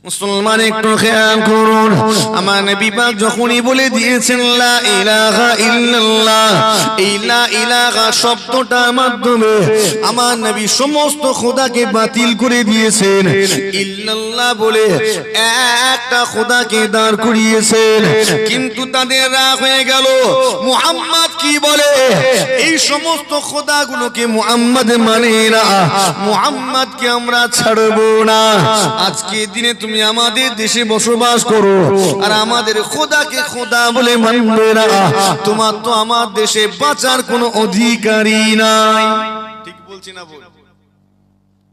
মুসলমান একটু খেয়াল করুন, আমার নবী পাক যখনই বলে দিয়েছেন লা ইলাহা ইল্লাল্লাহ, এই লা ইলাহা শব্দটার মাধ্যমে আমার নবী সমস্ত খোদাকে বাতিল করে দিয়েছেন। ইল্লাল্লাহ বলে একটা খোদাকে দাঁড় করিয়েছেন। কিন্তু তাদের রাগ হয়ে গেল, মুহাম্মদ কি বলে, এই সমস্ত খোদাগুলোকে মুহাম্মদ মানে না, মুহাম্মদকে আমরা ছাড়বো না। আজকে দিনে তুমি আমাদের দেশে বসবাস করো আর আমাদের খোদাকে খোদা বলে মানবে না, তোমার তো আমার দেশে বাঁচার কোনো অধিকারই নাই। ঠিক বলছি না? বল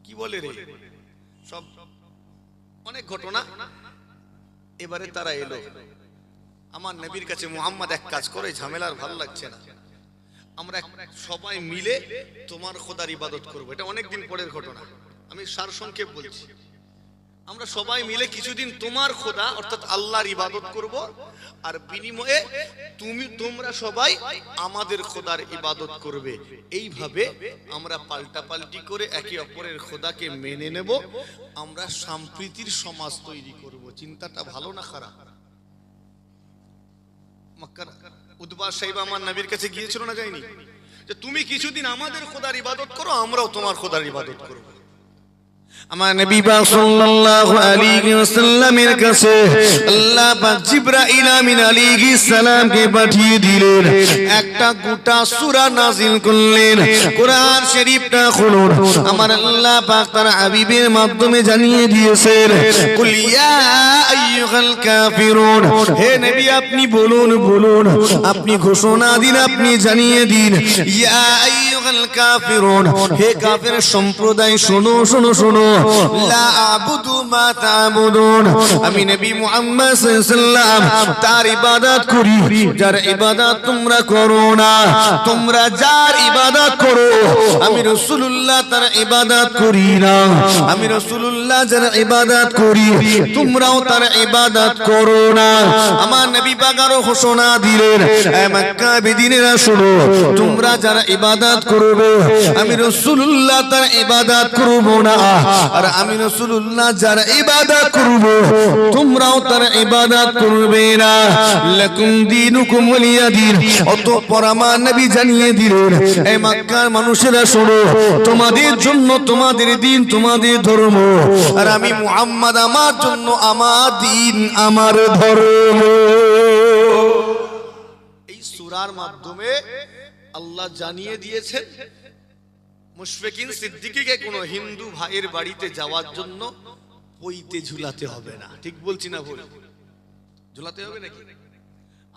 কি বলে রে, সব অনেক ঘটনা। এবারে তারা এলো আমার নবীর কাছে, মুহাম্মদ এক কাজ করে, ঝামেলার ভালো লাগছে না, আমরা সবাই মিলে তোমার খোদার ইবাদত করবো। এটা অনেকদিন পরের ঘটনা, আমি সারসংক্ষেপ বলছি। আমরা সবাই মিলে কিছুদিন তোমার খোদা অর্থাৎ আল্লাহর ইবাদত করব, আর বিনিময়ে তোমরা সবাই আমাদের খোদার ইবাদত করবে। এইভাবে আমরা পাল্টাপাল্টি করে একে অপরের খোদাকে মেনে নেব, আমরা সম্প্রীতির সমাজ তৈরি করব। চিন্তাটা ভালো না খারাপ? মক্কার উতবা সাহেব আমার নবীর কাছে গিয়েছিল না, যায়নি? যে তুমি কিছুদিন আমাদের খোদার ইবাদত করো, আমরাও তোমার খোদার ইবাদত করব। আমার নবী পাক সাল্লাল্লাহু আলাইহি ওয়াসাল্লামের কাছে আল্লাহ পাক জিবরাইল আমিন আলাইহিস সালামকে পাঠিয়ে দিলেন, একটা গোটা সূরা নাযিল করলেন। কোরআন শরীফটা খুলুন, আমার আল্লাহ পাক তার হাবিবের মাধ্যমে জানিয়ে দিয়েছেন, কুল ইয়া আইয়ুহাল কাফিরুন, হে নবী আপনি বলুন, আপনি ঘোষণা দিন, আপনি জানিয়ে দিন, ইয়া আইয়ুহাল কাফিরুন, হে কাফের সম্প্রদায় শোনো শোনো শোনো, লা আবুদু মা তা'বুদুন, আমি নবী মুহাম্মদ সাল্লাল্লাহু আলাইহি ওয়াসাল্লাম তার ইবাদত করি যার ইবাদত তোমরা করো না। তোমরা যার ইবাদত করো আমি রাসূলুল্লাহ তার ইবাদত করি না। আমি রাসূলুল্লাহ যার ইবাদত করি তোমরাও তার ইবাদত করো না। আমার নবী পাক আরো ঘোষণা দিলেন, হে মক্কা বিদিনেরা শোনো, তোমরা যারা ইবাদত করবে আমি রাসূলুল্লাহ তার ইবাদত করব না, আর আমি রাসূলুল্লাহ যার ইবাদত করব তোমরাও তার ইবাদত করবে না। লাকুম দীনুকুম ওয়ালিয়া দীন। অতঃপর আমার নবী জানিয়ে দিলেন, এই মক্কার মানুষেরা শোনো, তোমাদের জন্য তোমাদের দিন, তোমাদের ধর্ম, আর আমি মুহাম্মদ আমার জন্য আমার দিন, আমার ধর্ম। এই সূরার মাধ্যমে আল্লাহ জানিয়ে দিয়েছেন মুশফিকিন সিদ্দিকীকে কোনো হিন্দু ভাইয়ের বাড়িতে যাওয়ার জন্য পইতে ঝুলাতে হবে না। ঠিক বলছি না ভুল? ঝুলাতে হবে নাকি?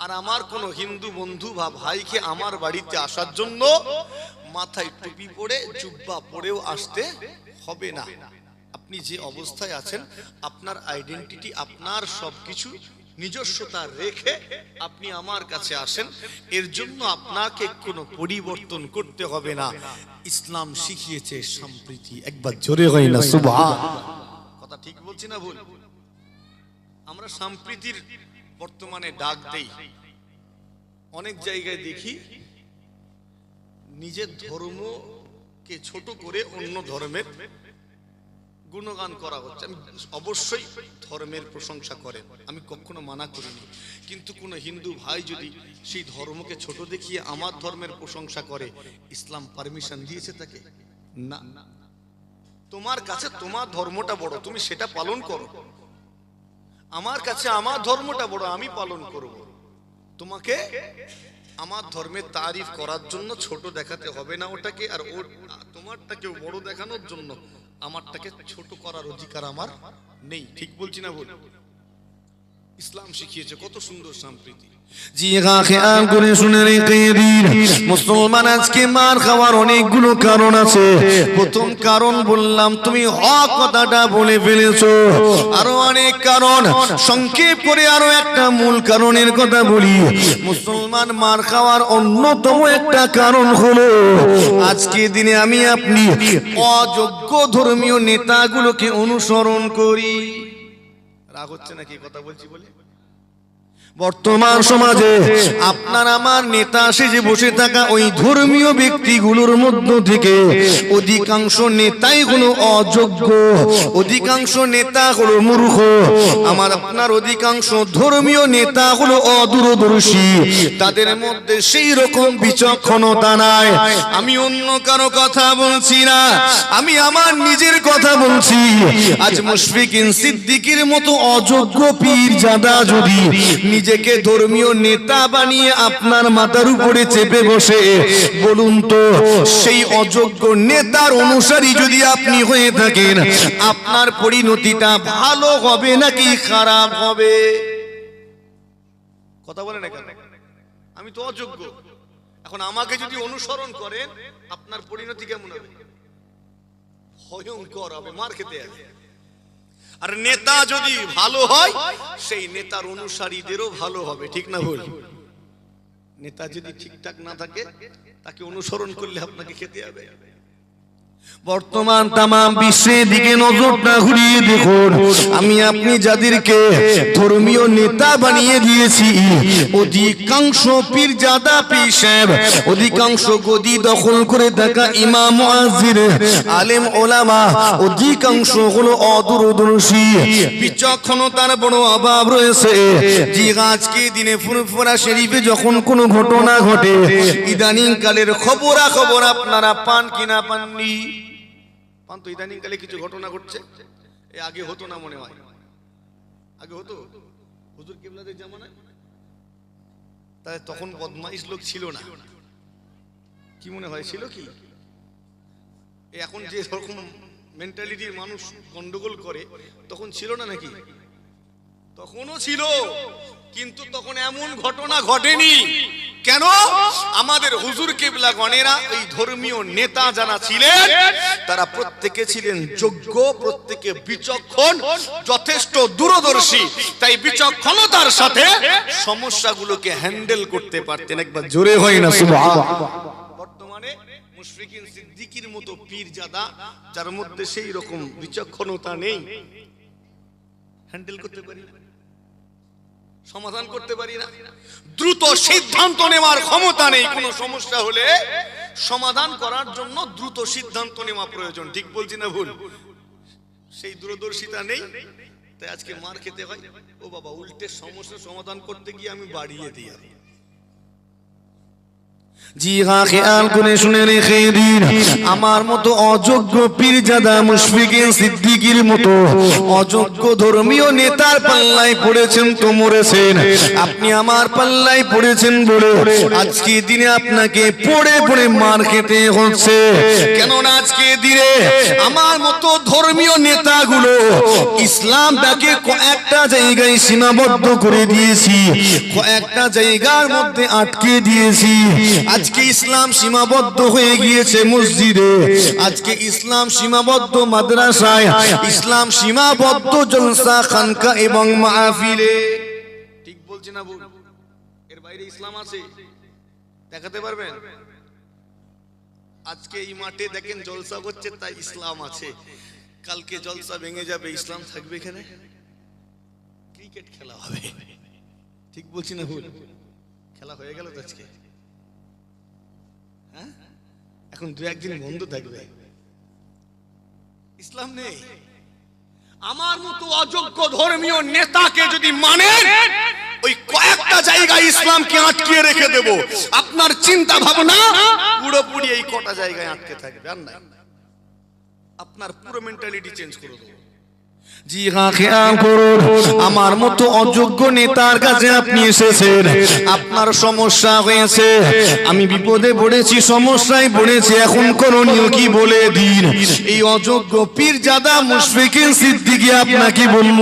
আর আমার কোন হিন্দু বন্ধু বা ভাইকে আমার বাড়িতে আসার জন্য মাথায় টুপি পরে জুব্বা পরেও আসতে হবে না। আপনি যে অবস্থায় আছেন, আপনার আইডেন্টিটি, আপনার সবকিছু নিজস্বতা রেখে আপনি আমার কাছে আসেন, এর জন্য আপনাকে কোনো পরিবর্তন করতে হবে না। ইসলাম শিখিয়েছে সম্প্রীতি। একবার জোরে হয় না সুবহান? কথা ঠিক বলছি না ভুল? আমরা সম্প্রীতির বর্তমানে ডাক দেই, অনেক জায়গায় দেখি নিজের ধর্মকে ছোট করে অন্য ধর্মের গুণগান করা হচ্ছে। আমি অবশ্যই ধর্মের প্রশংসা করেন, আমি কখনো মানা করিনি, কিন্তু কোন হিন্দু ভাই যদি সেই ধর্মকে ছোট দেখিয়ে আমার ধর্মের প্রশংসা করে, ইসলাম পারমিশন দিয়েছে তাকে? না। তোমার কাছে তোমার ধর্মটা বড়, তুমি সেটা পালন করো। আমার কাছে আমার ধর্মটা বড়, আমি পালন করব। তোমাকে আমার ধর্মের তারিফ করার জন্য ছোট দেখাতে হবে না ওটাকে, আর তোমারটাকেও বড় দেখানোর জন্য আমারটাকে ছোট করার অধিকার আমার নেই। ঠিক বলছি না ভুল? ইসলাম শিখিয়েছে কত সুন্দর সম্প্রীতি। জি হ্যাঁ, খেয়াল করে শুনে রেখে দিন, মুসলমান আজকে মার খাওয়ার অনেকগুলো কারণ আছে। প্রথম কারণ বললাম, তুমি হক কথাটা বলে ফেলেছো। আরো অনেক কারণ, সংক্ষেপ করে আরো একটা মূল কারণের কথা বলি। মুসলমান মার খাওয়ার অন্যতম একটা কারণ হলো, আজকে দিনে আমি আপনি অযোগ্য ধর্মীয় নেতাগুলোকে অনুসরণ করি। রাগ হচ্ছে নাকি কথা বলছি বলে? বর্তমান সমাজে আপনার আমার নেতা সেজে বসে থাকা ওই ধর্মীয় ব্যক্তিগুলোর মধ্য থেকে অধিকাংশ নেতাই হলো অযোগ্য, অধিকাংশ নেতা হলো মূর্খ, আমার আপনার অধিকাংশ ধর্মীয় নেতা হলো অদূরদর্শী, তাদের মধ্যে সেই রকম বিচক্ষণতা নাই। আমি অন্য কারো কথা বলছি না, আমি আমার নিজের কথা বলছি। আজ মুশফিকিন সিদ্দিকীর মতো অযোগ্য পীরজাদা যদি নিজেকে ধর্মীয় নেতা বানিয়ে আপনার মাথার উপরে চেপে বসে, বলুন তো সেই অযোগ্য নেতার অনুসারী যদি আপনি হয়ে থাকেন, আপনার পরিণতিটা ভালো হবে নাকি খারাপ হবে? কথা বলেন না কেন? আমি তো অযোগ্য, এখন আমাকে যদি অনুসরণ করেন আপনার পরিণতি কেমন হবে? ভয়ঙ্কর হবে, মার খেতে হবে। আর নেতা যদি ভালো হয় সেই নেতার অনুসারীদেরও ভালো হবে, ঠিক না ভুল? নেতা যদি ঠিকঠাক না থাকে তাকে অনুসরণ করলে আপনাকে খেতে হবে। বর্তমান তাম বিশ্বের দিকে নজরটা ঘুরিয়ে দেখুন, আমি আপনি যাদেরকে ধর্মীয় নেতা বানিয়ে দিয়েছি, অধিকাংশ পীরজাদা পীর সাহেব, অধিকাংশ গদি দখল করে থাকা ইমাম মুয়াজ্জিন আলেম ওলামা, অধিকাংশ হলো অদূরদর্শী, বিচক্ষণতার বড় অভাব রয়েছে। যে আজকে দিনে ফুরফুরা শরীফে যখন কোনো ঘটনা ঘটে, ইদানিং কালের খবরাখবর আপনারা পান কিনা পাননি? পান তো। ইদানিং কালে কিছু ঘটনা ঘটছে, এ আগে হতো না মনে হয়। আগে হতো হুজুর কিবলাদের জামানায়, তাই তখন বদমাইশ লোক ছিল না, কি মনে হয় ছিল কি? এখন যে রকম মেন্টালিটির মানুষ গন্ডগোল করে, তখন ছিল না নাকি? তখনও ছিল, কিন্তু তখন এমন ঘটনা ঘটেনি। কেন? আমাদের হুজুর কিবলা গণেরা এই ধর্মীয় নেতা যারা ছিলেন তারা প্রত্যেকে ছিলেন যোগ্য, প্রত্যেকে বিচক্ষণ, যথেষ্ট দূরদর্শী, তাই বিচক্ষণতার সাথে সমস্যাগুলোকে হ্যান্ডেল করতে পারতেন। একবার জোরে হয় না সুবহানাল্লাহ। বর্তমানে মুশফিকিন সিদ্দিকীর মতো পীরজাদা যার মধ্যে সেই রকম বিচক্ষণতা নেই, হ্যান্ডেল করতে পারি না, সমাধান করতে পারি না, দ্রুত সিদ্ধান্ত নেওয়ার ক্ষমতা নেই। কোনো সমস্যা হলে সমাধান করার জন্য দ্রুত সিদ্ধান্ত নেওয়া প্রয়োজন, ঠিক বলছি না ভুল? সেই দূরদর্শিতা নেই, তাই আজকে মার খেতে হয়। ও বাবা, উল্টে সমস্যা সমাধান করতে গিয়ে আমি বাড়িয়ে দিই। জি হ্যাঁ, খেয়াল করে শুনে রেখে দিন, আমার মতো অযোগ্য পীরজাদা মুশফিকিন সিদ্দিকীর মতো অযোগ্য ধর্মীয় নেতার পাল্লায় পড়েছেন তো মরেছেন। আপনি আমার পাল্লায় পড়েছেন বলে আজকে দিনে আপনাকে পড়ে পড়ে মার খেতে হচ্ছে। কেননা আজকে দিনে আমার মতো ধর্মীয় নেতাগুলো ইসলামটাকে কয়েকটা জায়গায় সীমাবদ্ধ করে দিয়েছি, কয়েকটা জায়গার মধ্যে আটকে দিয়েছি। আজকে ইসলাম সীমাবদ্ধ হয়ে গিয়েছে মসজিদে, আজকে ইসলাম সীমাবদ্ধ মাদ্রাসায়, ইসলাম সীমাবদ্ধ জলসা খানকা এবং মাহফিলে, ঠিক বলছি না ভুল? এর বাইরে ইসলাম আছে? দেখাতে পারবেন? আজকে এই মাঠে দেখেন জলসা হচ্ছে, তাই ইসলাম আছে। কালকে জলসা ভেঙে যাবে, ইসলাম থাকবে এখানে? ক্রিকেট খেলা হবে, ঠিক বলছি না ভুল? খেলা হয়ে গেল তো আজকে, এখন দু একদিন বন্ধ থাকবে, ইসলাম নেই। আমার মতো অযোগ্য ধর্মীয় নেতাকে যদি মানেন, ওই কয়েকটা জায়গায় ইসলামকে আটকিয়ে রেখে দেব। আপনার চিন্তা ভাবনা পুরোপুরি এই কটা জায়গায় আটকে থাকবে, আর নাই। আপনার পুরো মেন্টালিটি চেঞ্জ করে দেবো। জি হ্যাঁ, খেয়াল করুন, আমার মতো অযোগ্য নেতার কাছে আপনি এসেছেন, আপনার সমস্যা হয়েছে, আমি বিপদে পড়েছি, সমস্যায় পড়েছি, এখন করণীয় কি বলে দিন। এই অযোগ্য পীরজাদা মুশফিকিন সিদ্দিকী আপনাকে বলল,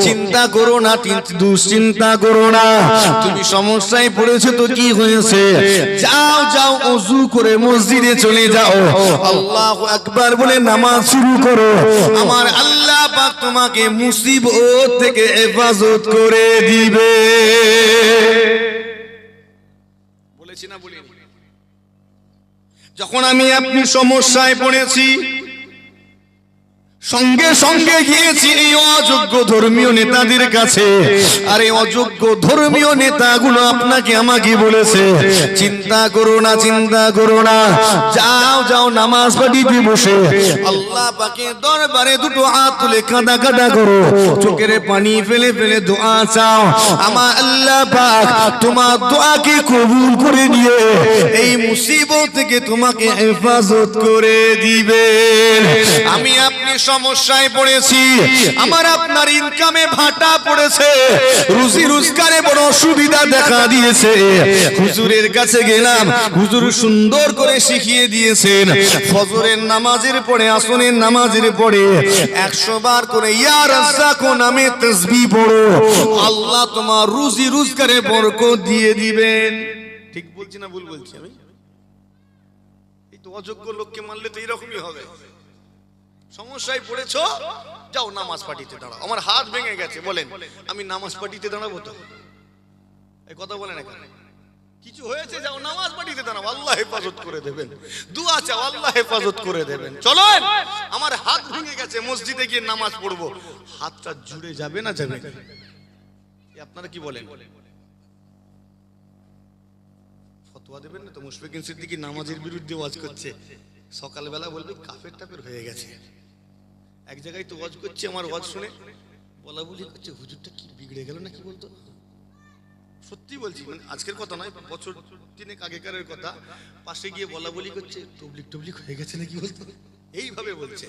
চিন্তা করো না, দুশ্চিন্তা করো না, তুমি সমস্যায় পড়েছো তো কি হয়েছে, যাও যাও ওযু করে মসজিদে চলে যাও, আল্লাহু আকবার বলে নামাজ শুরু করো, আমার আল্লাহ পাক তোমাকে মুসিবত থেকে হেফাজত করে দিবে। বলেছি না বলিনি? যখন আমি আপনি সমস্যায় পড়েছি, সঙ্গে সঙ্গে গিয়েছি এই অযোগ্য ধর্মীয় নেতাদের কাছে। আর এই অযোগ্য ধর্মীয় নেতাগুলো আপনাকে আমাকে বলেছে, চিন্তা করো না, চিন্তা করো না, যাও যাও নামাজ পড়িতে বসে আল্লাহ পাকের দরবারে দুটো হাত তুলে কাঁদা কাঁদা করো, চোখের পানি ফেলে ফেলে দোয়া চাও। আমার আল্লাহ পাক তোমার দোয়াকে কবুল করে নিয়ে এই মুসিবত থেকে তোমাকে হেফাজত করে দিবেন। আমি আপনি সমস্যায় পড়েছি, আমার আপনার ইনকামে ভাটা পড়েছে, রুজি রোজগারে বড় অসুবিধা দেখা দিয়েছে। হুজুরের কাছে গেলাম, হুজুর সুন্দর করে শিখিয়ে দিয়েছেন ফজরের নামাজের পরে, আসরের নামাজের পরে 100 বার করে ইয়া রাজ্জাক নামে তাসবিহ পড়ো, আল্লাহ তোমার রুজি রোজগারে বরকত দিয়ে দিবেন। ঠিক বলছি না ভুল বলছি আমি? এই তো অযোগ্য লোককে মানলে তো এরকমই হবে। সমস্যায় পড়েছো, যাও নামাজ পাঠিতে দাঁড়াও। আমার হাত ভেঙে গেছে, বলেন আমি নামাজ পাঠিতে দাঁড়াবো তো? এই কথা বলেন না, কিছু হয়েছে যাও নামাজ পাঠিতে দাঁড়াও, আল্লাহ হেফাজত করে দেবেন। দুয়া চাও, আল্লাহ হেফাজত করে দেবেন। চলেন, আমার হাত ভেঙে গেছে, মসজিদে গিয়ে নামাজ পড়বো। হাতটা জুড়ে যাবে না যাবে? আপনারা কি বলেন? ফতোয়া দেবেন না তো? মুশফিকুন সিদ্দিকী নামাজের বিরুদ্ধে ওয়াজ করছে, সকালবেলা বলবে কাফের টাফের হয়ে গেছে। এক জায়গায় তো ওয়াজ করছে, আমার ওয়াজ শুনে বলা বলি করছে, হুজুরটা কি বিগড়ে গেল না কি বলতো? সত্যি বলছি, মানে আজকের কথা নয়, বছর 3 আগেকারের কথা। পাশে গিয়ে বলা বলি করছে, তবলিক টবলিক হয়ে গেছে নাকি বলতো, এইভাবে বলছে।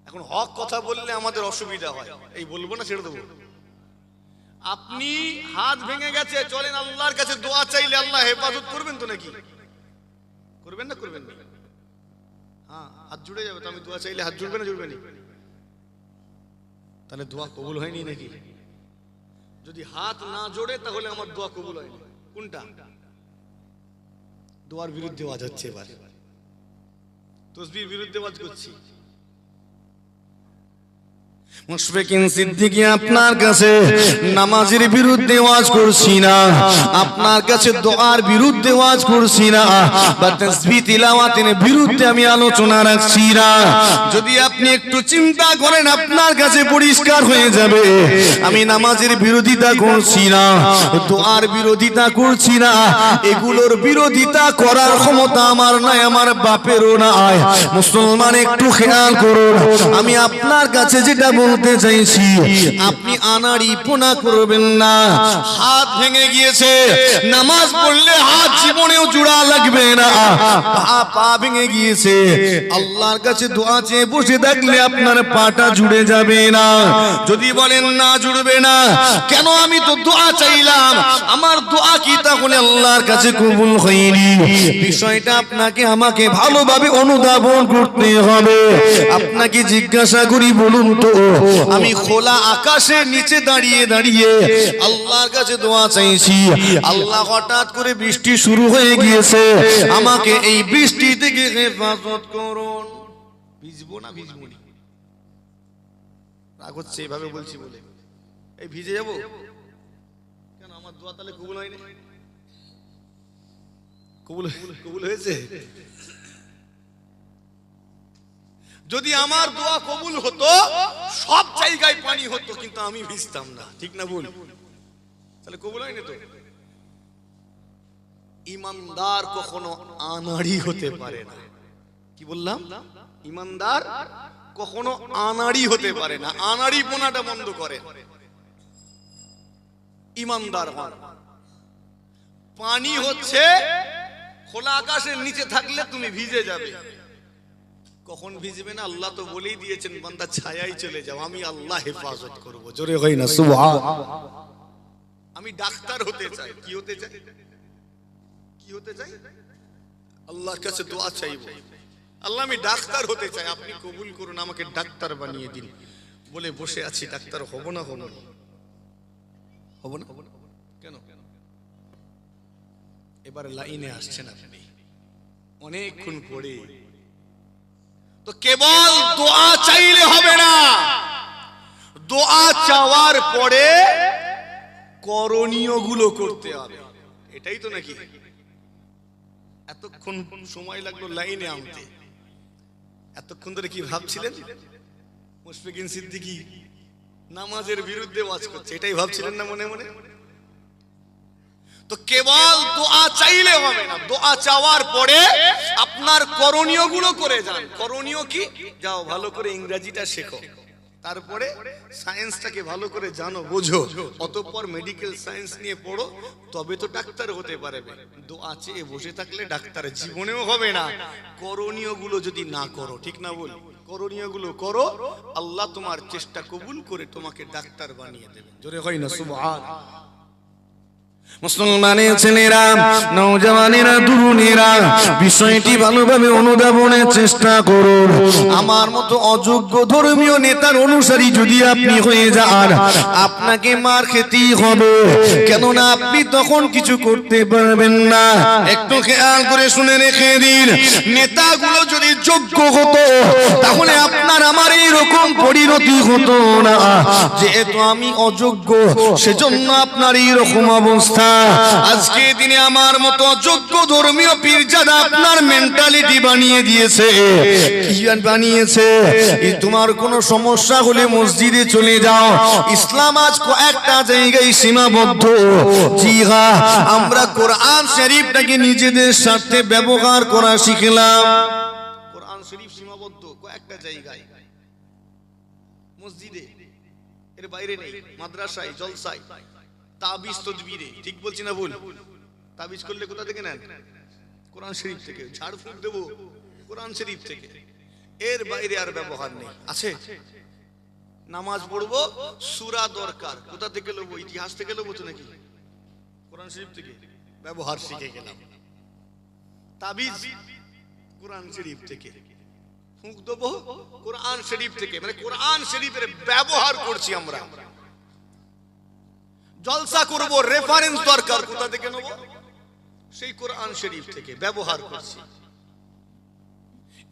এখন হক কথা বললে আমাদের অসুবিধা হয়, এই বলবো না, ছেড়ে দেবো। আপনি হাত ভেঙে গেছে, চলেন আল্লাহর কাছে দোয়া চাইলে আল্লাহ হেফাজত করবেন তো নাকি? করবেন না? করবেন না? হ্যাঁ, হাত জুড়ে যাবে তো। আমি দোয়া চাইলে হাত জুড়বে না জুড়বে না? তাহলে দোয়া কবুল হয়নি নাকি? যদি হাত না জোড়ে তাহলে আমার দোয়া কবুল হয়নি। কোনটা? দোয়ার বিরুদ্ধে ওয়াজ হচ্ছে, এবার তাসবিহর বিরুদ্ধে ওয়াজ করছি। মুশফিকুন সিদ্দিকী আপনার কাছে নামাজের বিরুদ্ধে ওয়াজ করছি না, আপনার কাছে দোয়ার বিরুদ্ধে ওয়াজ করছি না, বা তাসবিহ তিলাওয়াতের বিরুদ্ধে আমি আলোচনা রাখছি না। যদি আপনি একটু চিন্তা করেন আপনার কাছে পরিষ্কার হয়ে যাবে, আমি নামাজের বিরোধিতা করছি না, দোয়ার বিরোধিতা করছি না। এগুলোর বিরোধিতা করার ক্ষমতা আমার নাই, আমার বাপেরও নাই। মুসলমান একটু খেয়াল করুন, আমি আপনার কাছে যেটা বলতে চাইছি, আপনি আনাড়ি পোনা করবেন না। হাত ভেঙে গিয়েছে, নামাজ পড়লে হাত জীবনেও জোড়া লাগবে না। পা ভেঙে গিয়েছে, আল্লাহর কাছে দোয়া চেয়ে বসে থাকলে আপনার পাটা জুড়ে যাবে না। যদি বলেন না জুড়বে না কেন, আমি তো দোয়া চাইলাম, আমার দোয়া কি তাহলে আল্লাহর কাছে কবুল হয়নি? বিষয়টা আপনাকে আমাকে ভালোভাবে অনুধাবন করতে হবে। আপনাকে জিজ্ঞাসা করি, বলুন তো, আমি খোলা আকাশের নিচে দাঁড়িয়ে দাঁড়িয়ে আল্লাহর কাছে দোয়া চাইছি, আল্লাহ হঠাৎ করে বৃষ্টি শুরু হয়ে গিয়েছে, আমাকে এই বৃষ্টি থেকে হেফাজত করুন। ভিজবো না ভিজবো না? রাগ হচ্ছে এভাবে বলছি বলে? এই ভিজে যাবো কেন? আমার দোয়া তাহলে কবুল হয়নি? কবুল হয়েছে? যদি আমার দোয়া কবুল হতো, সব জায়গায় পানি হতো, কিন্তু আমি ভিজতাম না, ঠিক না ভুল? তাহলে কবুল হয়নি তো। ইমানদার কখনো আনাড়ি হতে পারে না। কি বললাম? ইমানদার কখনো আনাড়ি হতে পারে না। আনাড়ি পোনাটা বন্ধ করে ইমানদার হন। পানি হচ্ছে খোলা আকাশের নিচে থাকলে তুমি ভিজে যাবে। কখন ভিজবে না? আল্লাহ তো বলেই দিয়েছেন, বান্দা ছায়ায় চলে যাও, আমি আল্লাহ হেফাজত করব। জোরে হয় না সুবহান? আমি ডাক্তার হতে চাই। কি হতে চাই? কি হতে চাই? আল্লাহর কাছে দোয়া চাইবো, আল্লাহ আমি ডাক্তার হতে চাই, আপনি কবুল করুন, আমাকে ডাক্তার বানিয়ে দিন। বলে বসে আছি, ডাক্তার হব না? হব না? হব না? কেন? এবার লাইনে আসছেন আপনি অনেকক্ষণ পরে। তো কেবল দোয়া চাইলে হবে না, দোয়া চাওয়ার পরে করণীয় গুলো করতে হবে। এটাই তো নাকি? এতক্ষণ সময় লাগলো লাইনে আনতে, এতক্ষণ ধরে কি ভাবছিলেন? মুশফিকিন সিদ্দিকী নামাজের বিরুদ্ধে ওয়াজ করছে, এটাই ভাবছিলেন না মনে মনে? তো কেবল দোয়া চাইলে হবে না, দোয়া চাওয়ার পরে আপনার করণীয় গুলো করে যান। করণীয় কি? যাও ভালো করে ইংরেজিটা শেখো, তারপরে সায়েন্সটাকে ভালো করে জানো, বোঝো, অতঃপর মেডিকেল সায়েন্স নিয়ে পড়ো, তবে তো ডাক্তার হতে পারবে। দোয়া চেয়ে বসে থাকলে ডাক্তার জীবনেও হবে না। করণীয় গুলো যদি না করো, ঠিক না বল, করণীয় গুলো করো, আল্লাহ তোমার চেষ্টা কবুল করে তোমাকে ডাক্তার বানিয়ে দেবেন। জোরে হয় না সুবহানাল্লাহ। মুসলমানের ছেলেরা, নওজওয়ানেরা, তরুণেরা, বিষয়টি ভালোভাবে অনুধাবনের চেষ্টা করুন। আমার মতো অযোগ্য ধর্মীয় নেতার অনুসারী যদি আপনি হয়ে যান, আপনাকে মার খেতেই হবে, কেননা আপনি তখন কিছু করতে পারবেন না। একটু খেয়াল করে শুনে রেখে দিন, নেতাগুলো যদি যোগ্য হতো তাহলে আপনার আমার এইরকম পরিণতি হতো না। যেহেতু আমি অযোগ্য, সেজন্য আপনার এইরকম অবস্থা। আজকে দিনে আমার মতো যোগ্য ধর্মীয় পীরজাদা আপনার মেন্টালিটি বানিয়ে দিয়েছে। কি বানিয়েছে? তোমার কোনো সমস্যা হলে মসজিদে চলে যাও। ইসলাম আজ কয়েকটা জায়গায় সীমাবদ্ধ। জি হ্যাঁ, আমরা কোরআন শরীফটাকে নিজেদের স্বার্থে ব্যবহার করা শিখলাম। কোরআন শরীফ সীমাবদ্ধ কয়েকটা জায়গায়, মসজিদে, এর বাইরে নেই, মাদ্রাসায়, জলসায়, তাবিজ তদবিরে। ঠিক বলছি না ভুল? তাবিজ করলে কোথা থেকে নেন? কোরআন শরীফ থেকে। ঝাড় ফুঁক দেবো, কোরআন শরীফ থেকে। এর বাইরে আর ব্যবহার নেই। আছে? নামাজ পড়বো, সূরা দরকার, কোথা থেকে নেবো? ইতিহাস থেকে নেবো তো নাকি? কোরআন শরীফ থেকে। ব্যবহার শিখে গেলাম। তাবিজ কোরআন শরীফ থেকে। ফুঁক দেবো কোরআন শরীফ থেকে, মানে কোরআন শরীফের ব্যবহার করছি আমরা। জলসা করব, রেফারেন্স দরকার, কোথা থেকে নেব? সেই কোরআন শরীফ থেকে। ব্যবহার করছি।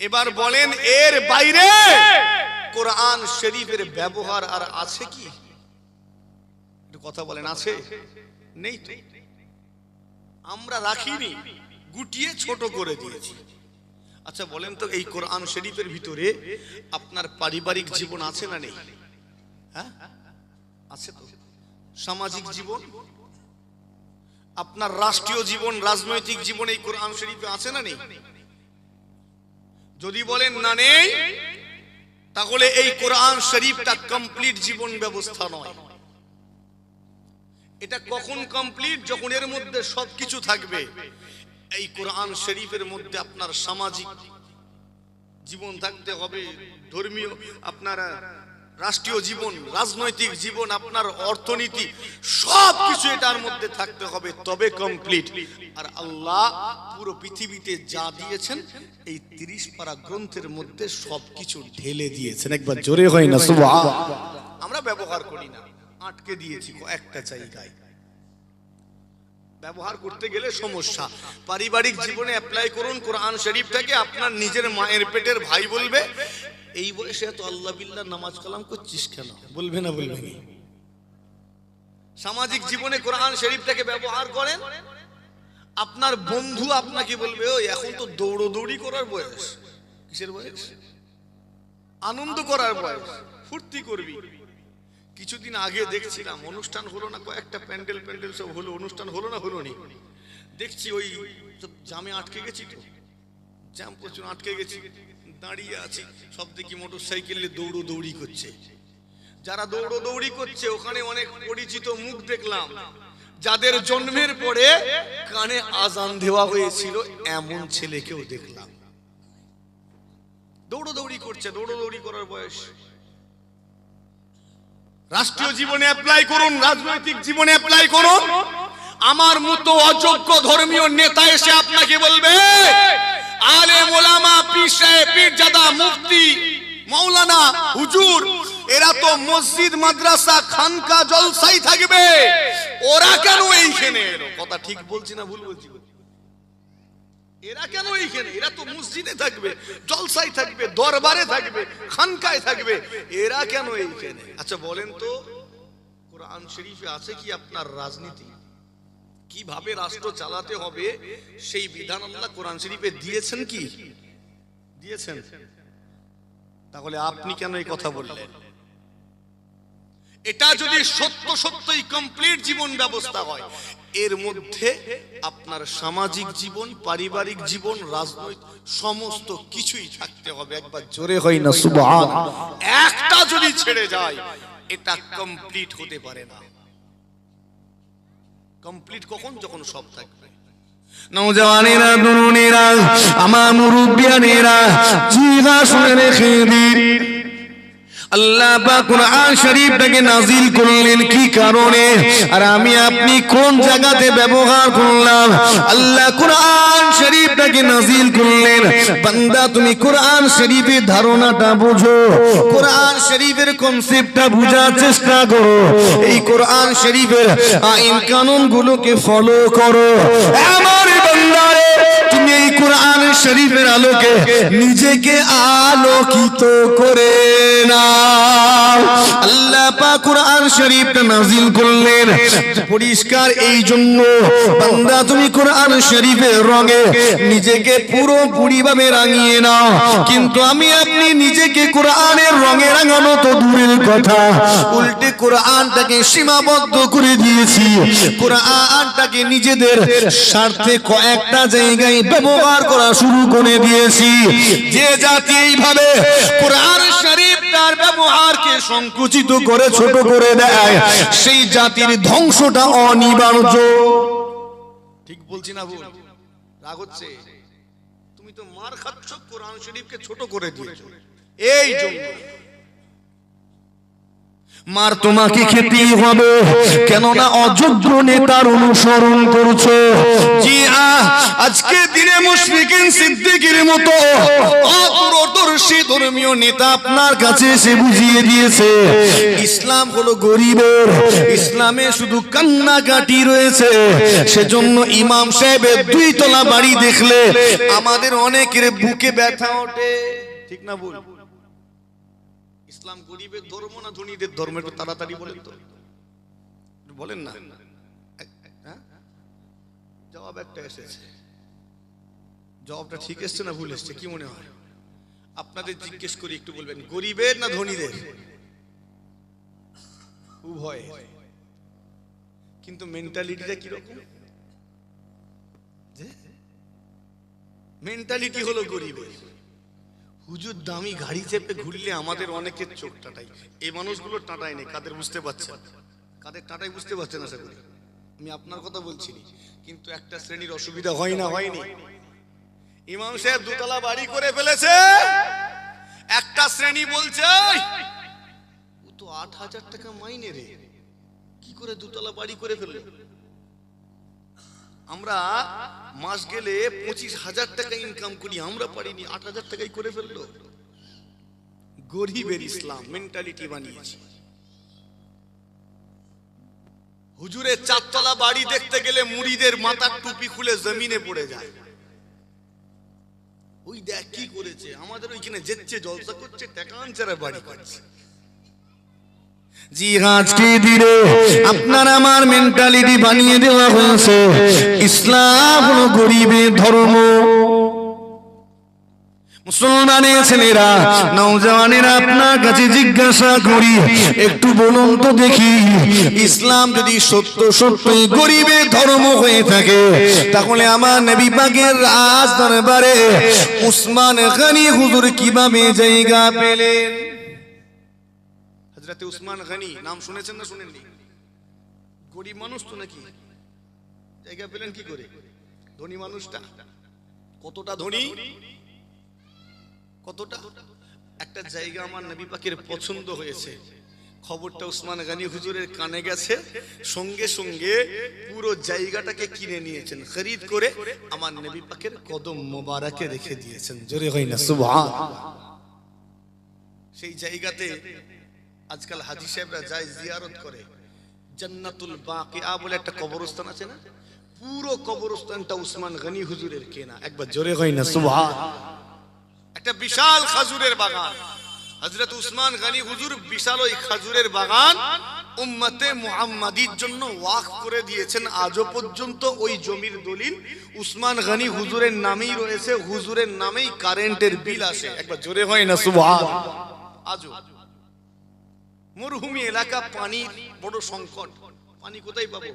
এবার বলেন, এর বাইরে কোরআন শরীফের ব্যবহার আর আছে কি? একটু কথা বলেন, আছে? নেই তো। আমরা রাখিনি, গুটিয়ে ছোট করে দিয়েছি। আচ্ছা বলেন তো, এই কোরআন শরীফের ভিতরে আপনার পারিবারিক জীবন আছে না নেই? হ্যাঁ, আছে তো। সামাজিক জীবন, আপনার রাষ্ট্রীয় জীবন, রাজনৈতিক জীবন এই কোরআন শরীফে আছে না নেই? যদি বলেন না নেই, তাহলে এই কোরআন শরীফটা কমপ্লিট জীবন ব্যবস্থা নয়। এটা কখন কমপ্লিট? যখন এর মধ্যে সবকিছু থাকবে। এই কোরআন শরীফের মধ্যে আপনার সামাজিক জীবন থাকতে হবে, ধর্মীয়, আপনার রাষ্ট্রীয় জীবন, রাজনৈতিক জীবন, আপনার অর্থনীতি, সবকিছু এটার মধ্যে থাকতে হবে, তবে কমপ্লিট। আর আল্লাহ পুরো পৃথিবীতে যা দিয়েছেন এই 30 পারা গ্রন্থের মধ্যে সবকিছু ঢেলে দিয়েছেন। একবার জোরে হয় না সুবহানাল্লাহ। আমরা ব্যবহার করি না, আটকে দিয়েছি একটা জায়গায়। ব্যবহার করতে গেলে সমস্যা। পারিবারিক জীবনে অ্যাপ্লাই করুন কোরআন শরীফটাকে। আপনার নিজের মায়ের পেটের ভাই বলবে, এই বয়সে এত আল্লাহ বিল্লাহ নামাজ কালাম করছিস কেন? বলবে না? বলবে না? সামাজিক জীবনে কোরআন শরীফটাকে ব্যবহার করেন। আপনার বন্ধু আপনাকে বলবে, ওই এখন তো দৌড়দৌড়ি করার বয়স। কিসের বয়স? আনন্দ করার বয়স, ফুর্তি করবি। কিছুদিন আগে দেখছিলাম, অনুষ্ঠান হলো না, কয়েকটা প্যান্ডেল সব হলো, অনুষ্ঠান হলো না, হলো নি, দেখছি ওই সব জামে আটকে গেছি, তো জ্যাম প্রচুর আটকে গেছি, দাঁড়িয়ে আছি, সব দেখি মোটর সাইকেলে দৌড়দৌড়ি করছে। যারা দৌড়দৌড়ি করছে ওখানে অনেক পরিচিত মুখ দেখলাম, যাদের জন্মের পরে কানে আজান দেওয়া হয়েছিল এমন ছেলেকেও দেখলাম। দৌড়দৌড়ি করছে, দৌড়দৌড়ি করার বয়স। রাষ্ট্রীয় জীবনে অ্যাপ্লাই করুন, রাজনৈতিক জীবনে অ্যাপ্লাই করুন। আমার মতো অযোগ্য ধর্মীয় নেতা এসে আপনাকে বলবে, আলেম ওলামা, পীর সাহেব, পীরজাদা, মুফতি, মাওলানা, হুজুর, এরা তো মসজিদ, মাদ্রাসা, খানকা, জলসাই থাকবে, ওরা কেন এইখানে এলো? কথা ঠিক বলছি না ভুল বলছি? এরা কেন এইখানে? এরা তো মসজিদে থাকবে, জলসাই থাকবে, দরবারে থাকবে, খানকায় থাকবে, এরা কেন এইখানে? আচ্ছা বলেন তো, কোরআন শরীফে আছে কি আপনার রাজনীতি, কিভাবে রাষ্ট্র চালাতে হবে সেই বিধান আল্লাহ কোরআন শরীফে দিয়েছেন কি? দিয়েছেন? তাহলে আপনি কেন এই কথা বললেন? এটা যদি সত্য সত্যই কমপ্লিট জীবন ব্যবস্থা হয়, এর মধ্যে আপনার সামাজিক জীবন, পারিবারিক জীবন, রাজনৈতিক সমস্ত কিছুই থাকতে হবে। একবার জোরে হয় না সুবহানাল্লাহ। একটা যদি ছেড়ে যায় এটা কমপ্লিট হতে পারে না। কমপ্লিট কখন? যখন সব থাকবে। নওজওয়ানেরা, তরুণেরা, আমার মুরব্বিয়ানেরা, জিগা শুনে রেখে দিন, আল্লাহ পাক কুরআন শরীফটাকে নাজিল করলেন কি কারণে, আর আমি আপনি কোন জায়গাতে ব্যবহার করলাম? আল্লাহ কুরআন শরীফটাকে নাজিল করলেন, বান্দা তুমি কোরআন শরীফের ধারণাটা বুঝো, কোরআন শরীফের কনসেপ্টটা বোঝার চেষ্টা করো, এই কোরআন শরীফের আইন কানুন গুলোকে ফলো করো। আমার বান্দারে, তুমি এই কোরআন শরীফের আলোকে নিজেকে আলোকিত করে না। আল্লাহ পাক কুরআন শরীফটা নাজিল করলেন পরিষ্কার এই জন্য, বান্দা তুমি কোরআন শরীফের রঙে নিজেকে পুরোপুরি ভাবে রাঙিয়ে নাও। কিন্তু আমি আপনি নিজেকে কোরআনের রঙে রাঙানো তো দূরের কথা, উল্টে কোরআনটাকে সীমাবদ্ধ করে দিয়েছি, কোরআনটাকে নিজেদের স্বার্থে কয়েকটা জায়গায় ব্যবহার করা শুরু করে দিয়েছি। যে জাতি এইভাবে কোরআন শরীফটার ব্যবহারকে সংকুচিত করে ছোট করে দেয়, সেই জাতির ধ্বংসটা অনিবার্য। ঠিক বলছি না ভুল? রাগ হচ্ছে? তুমি তো মার খাচ্ছ, কোরআন শরীফকে ছোট করে দিয়েছো। এই জন্য মার তোমাকে খেতেই হবে, কেননা অযোগ্য নেতার অনুসরণ করছো। জি আজকে দিনে মুশফিকিন সিদ্দিকীর মতো অদূরদর্শী ধর্মীয় নেতা আপনার কাছে এসে বুঝিয়ে দিয়েছে ইসলাম হলো গরিবের, ইসলামে শুধু কান্নাকাটি রয়েছে। সেজন্য ইমাম সাহেবের 2 তলা বাড়ি দেখলে আমাদের অনেকের বুকে ব্যথা ওঠে। ঠিক না বল? ইসলাম গরিবের ধর্ম না ধনীদের ধর্ম? একটু তাড়াতাড়ি বলেন তো, বলেন না। জবাব একটা এসেছে, জবাবটা ঠিক এসছে না ভুল এসছে কি মনে হয়? আপনাদের জিজ্ঞেস করি, একটু বলবেন গরিবের না ধনীদের? উভয়। কিন্তু মেন্টালিটিটা কিরকম? মেন্টালিটি হলো গরিবের। হুজুর দামি গাড়ি চেপে ঘুরলে আমাদের অনেকের চোখ টাটাই, এই মানুষগুলো টাটাই নেই। কাদের বুঝতে পারছেন? কাদের টাটাই বুঝতে পারছেন? আশা করি আমি আপনার কথা বলছি, কিন্তু একটা শ্রেণীর অসুবিধা হয় না? হয়নি? ইমাম সাহেব 2 তলা বাড়ি করে ফেলেছে, একটা শ্রেণী বলছে ও তো 8,000 টাকা মাইনে রে, কি করে 2 তলা বাড়ি করে ফেললো? আমরা মাস গেলে 25,000 টাকা ইনকাম করি, আমরা পারিনি, 8,000 টাকাই করে ফেললো। গরিবের ইসলাম মেন্টালিটি বানিয়েছি। হুজুরের 4 তলা বাড়ি দেখতে গেলে মুরিদের মাথার টুপি খুলে জমিনে পড়ে যায়। ওই দেখ কি করেছে, আমাদের ওইখানে যেচ্ছে জলসা করছে, টাকা আনছে বাড়ি করছে। জি আজকে দিনে আপনার আমার মেন্টালিটি বানিয়ে দেওয়া হয়েছে ইসলাম হলো গরিবের ধর্ম। মুসলমানের ছেলেরা, নওজওয়ানেরা, আপনার কাছে জিজ্ঞাসা করি, একটু বলুন তো দেখি, ইসলাম যদি সত্য সত্যই গরিবের ধর্ম হয়ে থাকে, তাহলে আমার নবী পাকের রাজ দরবারে উসমান গনি হুজুর কিভাবে জায়গা পেলেন? হযরত উসমান গনি নাম শুনেছেন না শুনেননি? গরিব মানুষ তো নাকি, জায়গা পেলেন কি করে? ধনী মানুষটা কতটা ধনী, কতটা? একটা জায়গা আমার নবী পাকের পছন্দ হয়েছে, খবরটা উসমান গনি হুজুরের কানে গেছে, সঙ্গে সঙ্গে পুরো জায়গাটাকে কিনে নিয়েছেন, খরিদ করে আমার নবী পাকের কদম মোবারকে রেখে দিয়েছেন। জোরে হয় না সুবহানাল্লাহ। সেই জায়গাতে আজকাল হাজী সাহেবরা যায়, জিয়ারত করে। জান্নাতুল বাকিয়া বলে একটা কবরস্থান আছে না, পুরো কবরস্থানটা উসমান গনি হুজুরের কেনা। একবার জোরে হয় না সুবহানাল্লাহ। একটা বিশাল খাজুরের বাগান, হযরত উসমান গনি হুজুর বিশাল ওই খাজুরের বাগান উম্মতে মুহাম্মাদির জন্য ওয়াকফ করে দিয়েছেন। আজও পর্যন্ত ওই জমির দলিল উসমান গনি হুজুরের নামেই রয়েছে, হুজুরের নামেই কারেন্টের বিল আসে। একবার জোরে হয় না সুবহানাল্লাহ। আজও মরুভূমি এলাকা, পানি বড় সংকট, পানি কোথায় পাবো?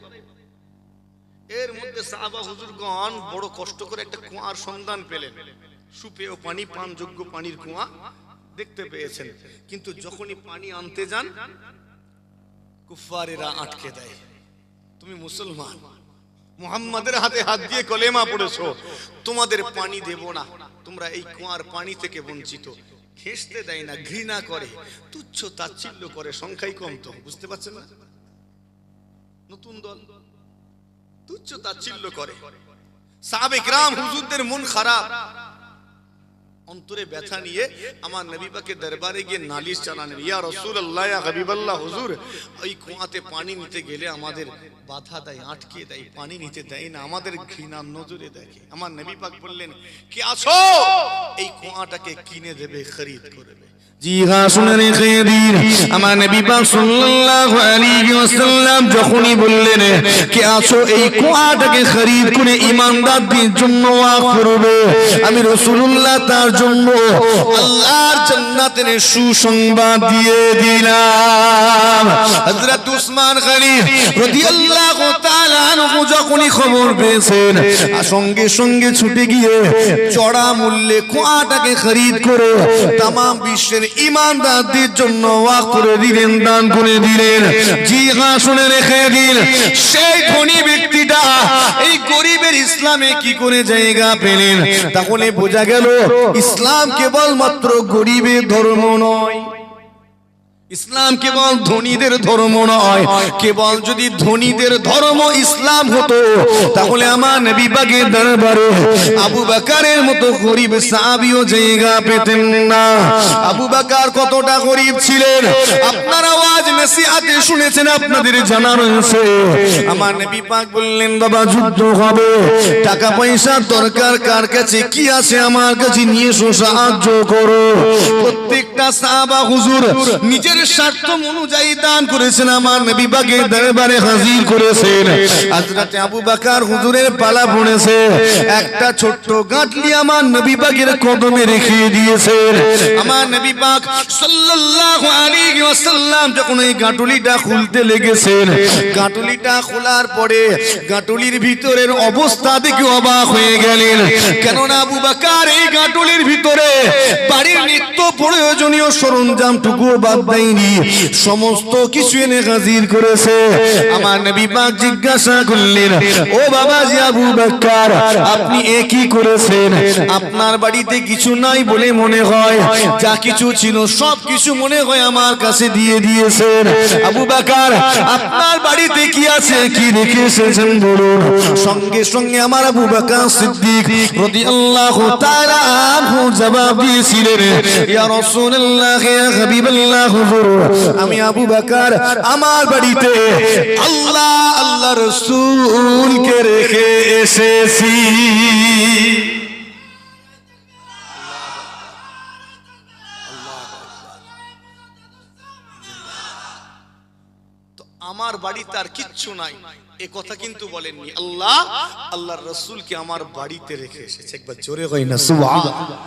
এর মধ্যে সাহাবা হুজুরগণ বড় কষ্ট করে একটা কুয়ার সন্ধান পেলেন, সুপেয় পানি, পানযোগ্য পানির কুয়া দেখতে পেয়েছেন। কিন্তু যখনই পানি আনতে যান কুফারেরা আটকে দেয়। তুমি মুসলমান, মুহাম্মাদের হাতে হাত দিয়ে কলেমা পড়েছো, তোমাদের পানি দেব না, তোমরা এই কুয়ার পানি থেকে বঞ্চিত। ঘেঁষতে দেয় না, ঘৃণা করে, তুচ্ছ তাচ্ছিল্য করে। সংখ্যাই কম তো, বুঝতে পারছেন না? নতুন দল তুচ্ছ তাচ্ছিল্য করে। সাহাবে কিরাম হুজুরদের মন খারাপ, অন্তরে ব্যথা নিয়ে আমার নবী পাকের দরবারে গিয়ে নালিশ জানালেন, ইয়া রাসূলুল্লাহ, ইয়া হাবিবাল্লাহ, হুজুর ওই কুয়াতে পানি নিতে গেলে আমাদের বাধা দেয়, আটকে দেয়, পানি নিতে দেয় না, আমাদের ঘৃণার নজরে দেখে। আমার নবী পাক বললেন, কে আছো এই কুয়াটাকে কিনে দেবে, খরিদ করবে? জি হ্যাঁ, শুনে রেখে দিন, আমার নবী পাক সাল্লাল্লাহু আলাইহি ওয়াসাল্লাম যখনই বললেন কে আছো এই কুয়াটাকে খরিদ করে ইমানদারদের জন্য ওয়াকফ করবে, আমি রাসূলুল্লাহ তার জন্য আল্লাহর জান্নাতের সুসংবাদ দিয়ে দিলাম। হযরত উসমান গনি রাদিয়াল্লাহু তাআলা আনহু যখনই খবর পেয়েছেন, সঙ্গে সঙ্গে ছুটে গিয়ে চড়া মূল্যে কুয়াটাকে খরিদ করে तमाम বিশ্বের ইমানদারদের জন্য ওয়াকফ করে দিলেন, দান করে দিলেন। জি হ্যাঁ, শুনে রেখে দিন, সেই ধনী ব্যক্তিটা এই গরিবের ইসলামে কি করে জায়গা পেলেন? তাহলে বোঝা গেল ইসলাম কেবলমাত্র গরিবের ধর্ম নয়, ইসলাম কেবল ধনীদের ধর্ম নয়। কেবল যদি ধনীদের ধর্ম ইসলাম হতো তাহলে আমার নবী পাকের দরবারে আবু বকরের মতো গরিব সাহাবীও জায়গা পেতেন না। আবু বকর কতটা গরিব ছিলেন আপনারা আওয়াজ নসিহতে শুনেছেন, আপনাদের জানা রয়েছে। আমার নবী পাক বললেন, বাবা যুদ্ধ হবে, টাকা পয়সার দরকার কার কাছে কি আছে আমার কাছে নিয়ে এসো, সাহায্য করো। প্রত্যেকটা সাহাবা হুজুর নিজের স্বার্থ অনুযায়ী দান করেছেন, আমার নবী পাকের দরবারে হাজির করেছেন। হযরত আবু বকর হুজুরের পালা পড়েছে, একটা ছোট্ট গাঁটলি আমার নবী পাকের কদমে রেখে দিয়েছেন। আমার নবী পাক সাল্লাল্লাহু আলাইহি ওয়াসাল্লাম যখন এই গাঁটুলিটা খুলতে লেগেছেন, গাঁটুলিটা খোলার পরে গাঁটুলির ভিতরের অবস্থা দেখে অবাক হয়ে গেলেন। কেননা আবু বকর এই গাঁটুলির ভিতরে বাড়ির নিত্য প্রয়োজনীয় সরঞ্জামটুকু বাদ দেয়নি, সমস্ত কিছু এনে হাজির করেছে। আমার নবী পাক জিজ্ঞাসা করলেন, ও বাবাজি আবু বকর, আপনি এ কি করেছেন? আপনার বাড়িতে কিছু নাই বলে মনে হয়, যা কিছু ছিল সব কিছু মনে হয় আমার কাছে দিয়ে দিয়েছেন। আবু বকর, আপনার বাড়িতে কি আছে, কি রেখে এসেছেন বলুন। সঙ্গে সঙ্গে আমার আবু বকর সিদ্দিক রাদিয়াল্লাহু তাআলা আনহু জবাব দিয়েছিলেন, ইয়া রাসূলুল্লাহ, ইয়া হাবিবাল্লাহ, আমি আবু বকর আমার বাড়িতে আল্লাহ আল্লাহ রাসূলকে রেখে এসেছি। তো আমার বাড়িতে আর কিচ্ছু নাই এ কথা কিন্তু বলেননি, আল্লাহ আল্লাহর রাসূলকে আমার বাড়িতে রেখে এসেছে। একবার জোরে হয় না সুবহানাল্লাহ।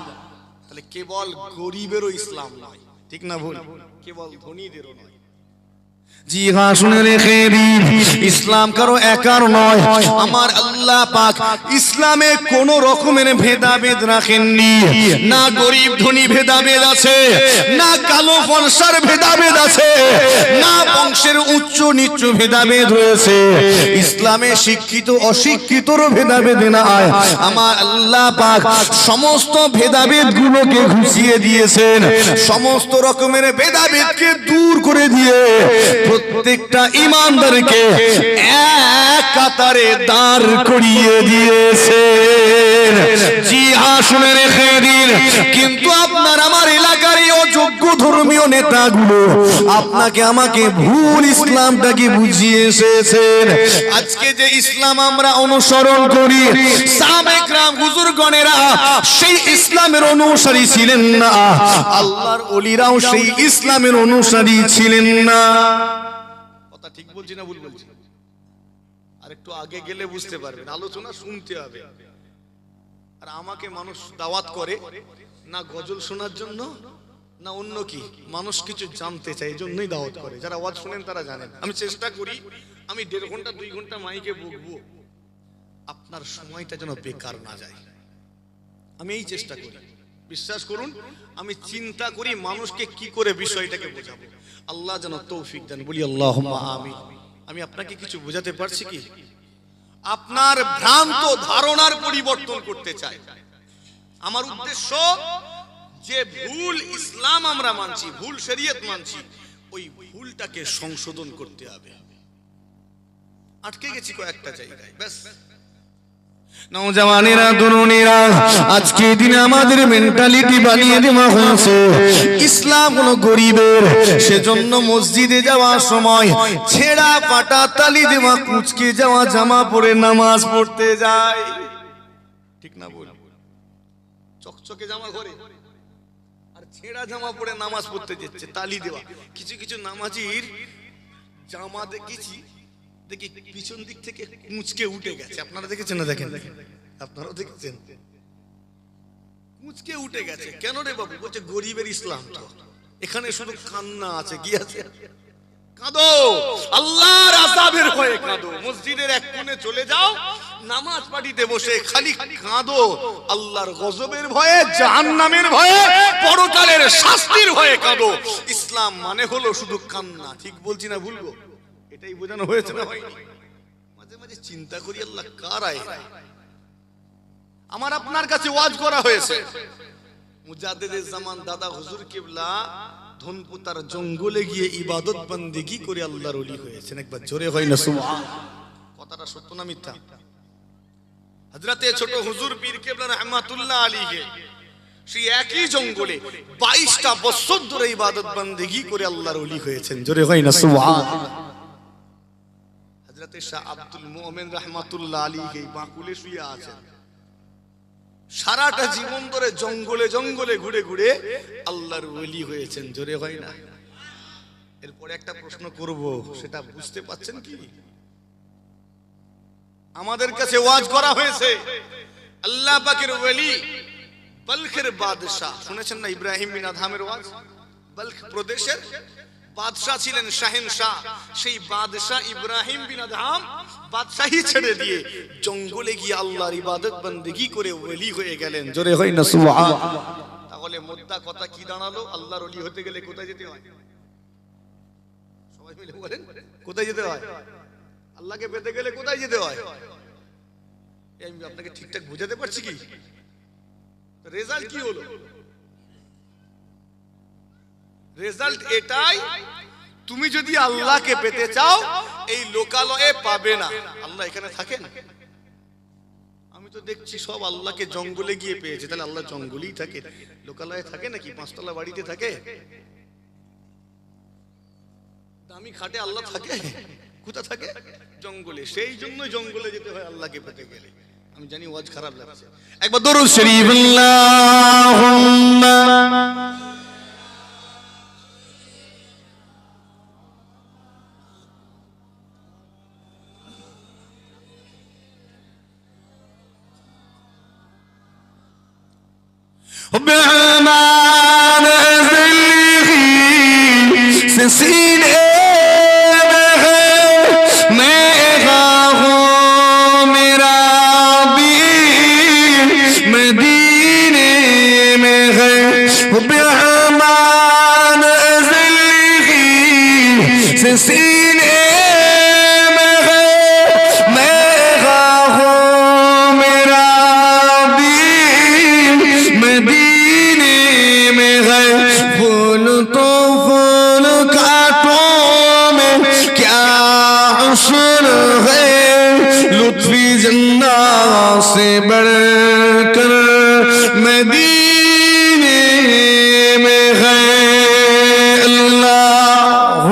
তাহলে কেবল গরিবেরও ইসলাম নয়, ঠিক না ভুল? কেবল ধনীদেরও নয়। জি হ্যাঁ, শুনে রেখে দিন, ইসলাম কারো একার নয়। আমার আল্লাহ পাক ইসলামে কোন রকমের ভেদাভেদ রাখেননি। না গরিব ধনী ভেদাভেদ আছে, না কালো ফর্সার ভেদাভেদ আছে, না বংশের উচ্চ নিচ্চ ভেদাভেদ রয়েছে। ইসলামে শিক্ষিত অশিক্ষিতর ভেদাভেদ নাই। আমার আল্লাহ পাক সমস্ত ভেদাভেদ গুলোকে ঘুষিয়ে দিয়েছেন, সমস্ত রকমের ভেদাভেদকে দূর করে দিয়ে প্রত্যেকটা ইমানদারকে এক কাতারে দাঁড় করিয়ে দিয়েছেন। জি হ্যাঁ, শুনে রেখে দিন, কিন্তু আপনার আমার এলাকার এই অযোগ্য ধর্মীয় নেতাগুলো আপনাকে আমাকে ভুল ইসলামটাকে বুঝিয়ে এসেছেন। আজকে যে ইসলাম আমরা অনুসরণ করি, সাহাবায়ে কেরাম হুজুরগণেরা সেই ইসলামের অনুসারী ছিলেন না, আল্লাহর ওলিরাও সেই ইসলামের অনুসারী ছিলেন না। ঠিক বলছি না ভুল বলছি? আর একটু আগে গেলে বুঝতে পারবেন, আলোচনা শুনতে হবে। আর আমাকে মানুষ দাওয়াত করে না গজল শোনার জন্য না অন্য কি, মানুষ কিছু জানতে চায়, এই জন্যই দাওয়াত করে। যারা ওয়াজ শুনেন তারা জানেন। আমি চেষ্টা করি আমি 1.5 ঘন্টা 2 ঘন্টা মাইকে বকবো, আপনার সময়টা যেন বেকার না যায়, আমি এই চেষ্টা করি। বিশ্বাস করুন, আমি চিন্তা করি মানুষকে কি করে বিষয়টাকে বোঝাবো। আল্লাহ যেন তৌফিক দেন, বলি আল্লাহুম্মা আমিন। আমি আপনাকে কিছু বোঝাতে পারছি কি? আপনার ভ্রান্ত ধারণার পরিবর্তন করতে চাই। আমার উদ্দেশ্য যে ভুল ইসলাম আমরা মানছি, ভুল শরীয়ত মানছি, ওই ভুলটাকে সংশোধন করতে হবে। আটকে গেছি কয়েকটা জায়গায়, ব্যাস। নওজওয়ানেরা, তরুণেরা, আজকে দিনে আমাদের মেন্টালিটি বানিয়ে দেওয়া হয়েছে ইসলাম হলো গরিবের। সেজন্য মসজিদে যাওয়ার সময় ছেঁড়া পাটা তালি দেওয়া কুচকে যাওয়া জামা পরে নামাজ পড়তে যায়, ঠিক না বল? চকচকে জামা ঘরে আর ছেঁড়া জামা পরে নামাজ পড়তে যাচ্ছে, তালি দেওয়া। কিছু কিছু নামাজির জামা দেখেছি, দেখি পিছন দিক থেকে কুঁচকে উঠে গেছে। আপনারা দেখেছেন না? দেখেন, আপনারাও দেখেছেন, কুঁচকে উঠে গেছে। কেন রে বাবু? বলছে গরিবের ইসলাম তো, এখানে শুধু কান্না আছে। কি আছে? কাঁদো, আল্লাহর আযাবের ভয়ে কাঁদো। মসজিদের এক কোণে চলে যাও, নামাজ পড়িতে বসে খালি কাঁদো, আল্লাহর গজবের ভয়ে, জাহান্নামের ভয়ে, পরকালের শাস্তির ভয়ে কাঁদো। ইসলাম মানে হলো শুধু কান্না। ঠিক বলছি না ভুলবো? এটাই বোঝানো হয়েছে না হয়নি? মাঝে মাঝে চিন্তা করি, আল্লাহ কার আয়? আমার আপনার কাছে ওয়াজ করা হয়েছে, মুজাদ্দিদে জামান দাদা হুজুর কিবলা ধনপুতার জঙ্গলে গিয়ে ইবাদত বন্দেগী করে আল্লাহর ওলি হয়েছেন। একবার জোরে হয় না সুবহান? কথাটা সত্য না মিথ্যা? হযরতে ছোট হুজুর পীর কিবলা রাহমাতুল্লাহ আলাইহি সেই একই জঙ্গলে 22টা বছর ধরে ইবাদত বন্দেগী করে আল্লাহর ওলি হয়েছেন। জোরে হয় না সুবহান? হযরতে শাহ আব্দুল মুমিন রাহমাতুল্লাহ আলাইহি বাকুলে শুয়ে আছেন, সারাটা জীবন ধরে জঙ্গলে জঙ্গলে ঘুরে ঘুরে আল্লাহর ওলি হয়েছেন। জোরে হয় না? এরপরে একটা প্রশ্ন করব, সেটা বুঝতে পাচ্ছেন কি? আমাদের কাছে ওয়াজ করা হয়েছে আল্লাহ পাকের ওলি বলখের বাদশাহ, শুনেছেন না? ইব্রাহিম বিন আদহামের ওয়াজ। বলখ প্রদেশের বাদশাহ ছিলেন শাহেনশাহ। সেই বাদশাহ ইব্রাহিম বিন আদহাম বাদশাহী ছেড়ে দিয়ে জঙ্গলে গিয়ে আল্লাহর ইবাদত বন্দেগী করে ওলি হয়ে গেলেন। জোরে হয় না সুবহান? তাহলে মোদ্দা কথা কি দাঁড়ালো? আল্লাহর ওলি হতে গেলে কোথায় যেতে হয়? সবাই মিলে বলেন, কোথায় যেতে হয়? আল্লাহকে পেতে গেলে কোথায় যেতে হয়? আমি আপনাকে ঠিকঠাক বুঝাতে পারছি কি? রেজাল্ট কি হলো? রেজাল্ট এটাই, তুমি যদি আল্লাহকে পেতে চাও এই লোকালয়ে পাবে না। আল্লাহ এখানে থাকেন? আমি তো দেখছি সব আল্লাহকে জঙ্গলে গিয়ে পেয়েছে। তাহলে আল্লাহ জঙ্গলেই থাকে, লোকালয়ে থাকে নাকি? 5তলা বাড়িতে থাকে? দামি খাটে আল্লাহ থাকে? কোথা থাকে? জঙ্গলে। সেই জন্যই জঙ্গলে যেতে হয় আল্লাহকে পেতে গেলে। আমি জানি ওয়াজ খারাপ লাগছে, একবার দরুদ শরীফ আল্লাহুম্মা बेईमान जिंदगी से सीने में है, मेरा हो मेरा भी मदीने में है। बेईमान जिंदगी से सीने में है, मेरा हो मेरा भी मदीने में है। फूल तो फूल कांटों में क्या हुस्न है, लुत्फी जन्ना से बढ़कर मदीने में है। अल्लाहुम्मा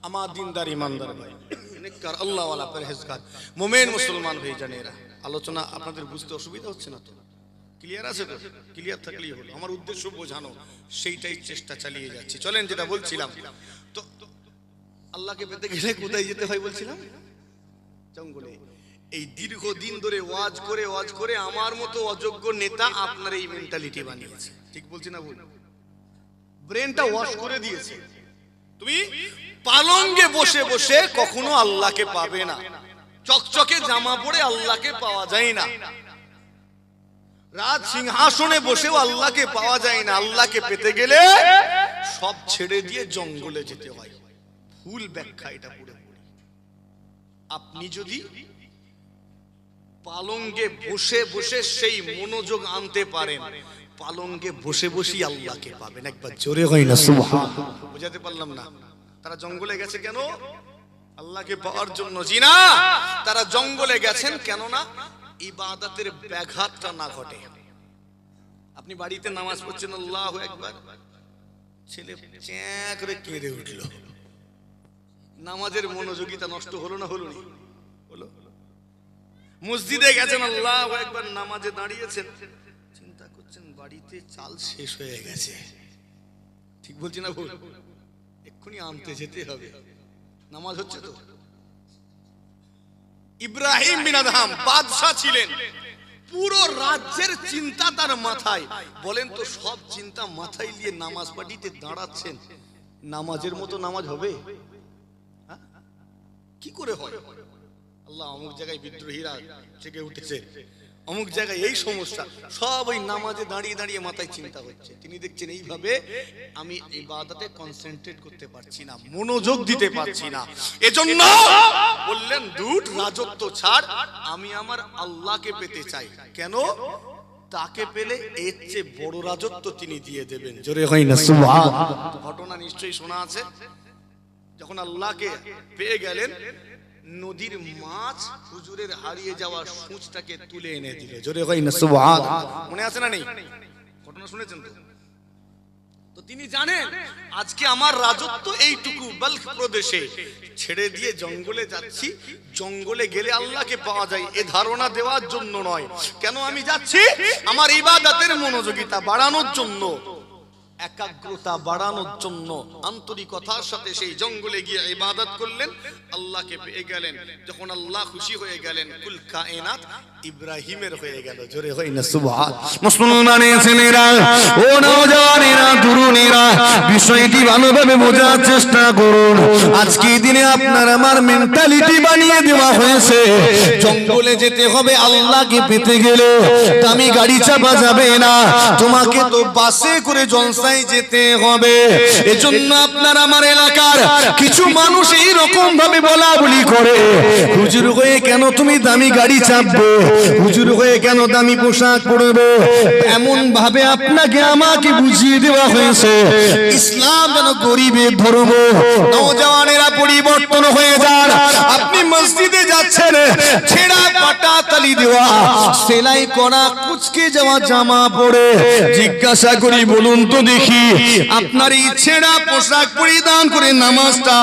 আমার দিনদার ইমানদার ভাই, নেককার আল্লাহওয়ালা পরহেজগার মুমিন মুসলমান হয়ে যান এরা। আলোচনা আপনাদের বুঝতে অসুবিধা হচ্ছে না তো? ক্লিয়ার আছে তো? ক্লিয়ার থাকলেই হলো। আমার উদ্দেশ্য বোঝানো, সেইটাই চেষ্টা চালিয়ে যাচ্ছি। চলেন, যেটা বলছিলাম, তো আল্লাহকে পেতে গেলে কোথায় যেতে হয় বলছিলাম? জঙ্গলে। এই দীর্ঘদিন ধরে ওয়াজ করে আমার মতো অযোগ্য নেতা আপনার এই মেন্টালিটি বানিয়েছে। ঠিক বলছি না ভুল? ব্রেনটা ওয়াশ করে দিয়েছে। তুমি পালঙ্গে বসে বসে কখনো আল্লাহকে পাবে না। চকচকে জামা পরে আল্লাহকে পাওয়া যায় না। রাজ সিংহাসনে বসেও আল্লাহকে পাওয়া যায় না। আল্লাহকে পেতে গেলে সব ছেড়ে দিয়ে জঙ্গলে যেতে হয়। ভুল ব্যাখ্যা এটা পুরোপুরি। আপনি যদি পালঙ্গে বসে বসে সেই মনোযোগ আনতে পারেন, পালঙ্গে বসে বসেই আল্লাহকে পাবেন। একবার জোরে হয় না সুবহানাল্লাহ? বুঝাতে পারলাম না? তারা জঙ্গলে গেছে কেন? আল্লাহকে পাওয়ার জন্য। জি না, তারা জঙ্গলে গেছেন কেননা ইবাদতের ব্যাঘাতটা না ঘটে। আপনি বাড়িতে নামাজ পড়ছেন, আল্লাহু আকবার, ছেলে চ্যাঁ করে কেঁদে উঠলো। নামাজের মনোযোগিতা নষ্ট হলো না হলো না? হলো। মসজিদে গেছেন, আল্লাহু আকবার, নামাজে দাঁড়িয়েছেন, চিন্তা করছেন বাড়িতে চাল শেষ হয়ে গেছে। ঠিক বলছি না ভুল? এক্ষুনি আনতে যেতে হবে। নামাজ হচ্ছে তো? ইব্রাহিম বিন আদহাম বাদশা ছিলেন, পুরো রাজ্যের চিন্তা তার মাথায়। বলেন তো, সব চিন্তা মাথায় নিয়ে নামাজ পাঠিতে দাঁড়াচ্ছেন, নামাজের মতো নামাজ হবে? কি করে হয়? আল্লাহ অমুক জায়গায় বিদ্রোহীরা জেগে উঠেছে, অমুক জায়গায় এই সমস্যা, সব ওই নামাজে দাঁড়িয়ে দাঁড়িয়ে মাথায় চিন্তা হচ্ছে। তিনি দেখছেন এইভাবে আমি ইবাদতে কনসেন্ট্রেট করতে পারছি না, মনোযোগ দিতে পারছি না। এজন্য বললেন, দুট রাজত্ব ছাড়, আমি আমার আল্লাহকে পেতে চাই। কেন? তাকে পেলে এর চেয়ে বড় রাজত্ব তিনি দিয়ে দেবেন। জোরে হয় না সুবহানাল্লাহ? ঘটনা নিশ্চয়ই শোনা আছে। যখন আল্লাহকে পেয়ে গেলেন, নদীর মাছ হুজুরের হারিয়ে যাওয়া সূঁচটাকে তুলে এনে দিলে। জোরে হয় না সুবহানাল্লাহ? মনে আছে না নেই? ঘটনা শুনেছেন তো? তো তিনি জানেন আজকে আমার রাজত্ব এইটুকু বাল্খ প্রদেশে, ছেড়ে দিয়ে জঙ্গলে যাচ্ছি। জঙ্গলে গেলে আল্লাহকে পাওয়া যায় এ ধারণা দেওয়ার জন্য নয়। কেন আমি যাচ্ছি? আমার ইবাদতের মনোযোগিতা বাড়ানোর জন্য, একাগ্রতা বাড়ানোর জন্য। আন্তরিকতার সাথে সেই জঙ্গলে গিয়ে ইবাদত করলেন, আল্লাহকে পেয়ে গেলেন। যখন আল্লাহ খুশি হয়ে গেলেন, কুল কায়নাত ইব্রাহিমের হয়ে গেল। জোরে হয় না সুবহানাল্লাহ? মুসলমানের ছেলেরা, ও নওজওয়ানেরা, তরুণেরা, বিষয়টি ভালোভাবে বোঝার চেষ্টা করুন। আজকে দিনে আপনার আমার মেন্টালিটি বানিয়ে দেওয়া হয়েছে জঙ্গলে যেতে হবে আল্লাহকে পেতে গেলে। দামি গাড়ি চাপা যাবে না, তোমাকে তো বাসে করে জলসায় যেতে হবে। এজন্য আপনার আমার এলাকার কিছু মানুষ এই রকম ভাবে বলা বলি করে, হুজুর হয়ে কেন তুমি দামি গাড়ি চাপবে, হুজুর হয়ে কেন দামি পোশাক পরবে। এমন ভাবে আপনাকে আমাকে বুঝিয়ে দেওয়া হয়েছে ইসলাম যেন গরিবের ধর্ম। নওজওয়ানেরা পরিবর্তন হয়ে যান। আপনি মসজিদে যাচ্ছেন, ছেঁড়া পাটা তালি দেওয়া, সেলাই করা কুচকে যাওয়া জামা পরে, জিজ্ঞাসা করি বলুন তো দেখি, আপনার এই ছেঁড়া পোশাক পরিধান করে নামাজটা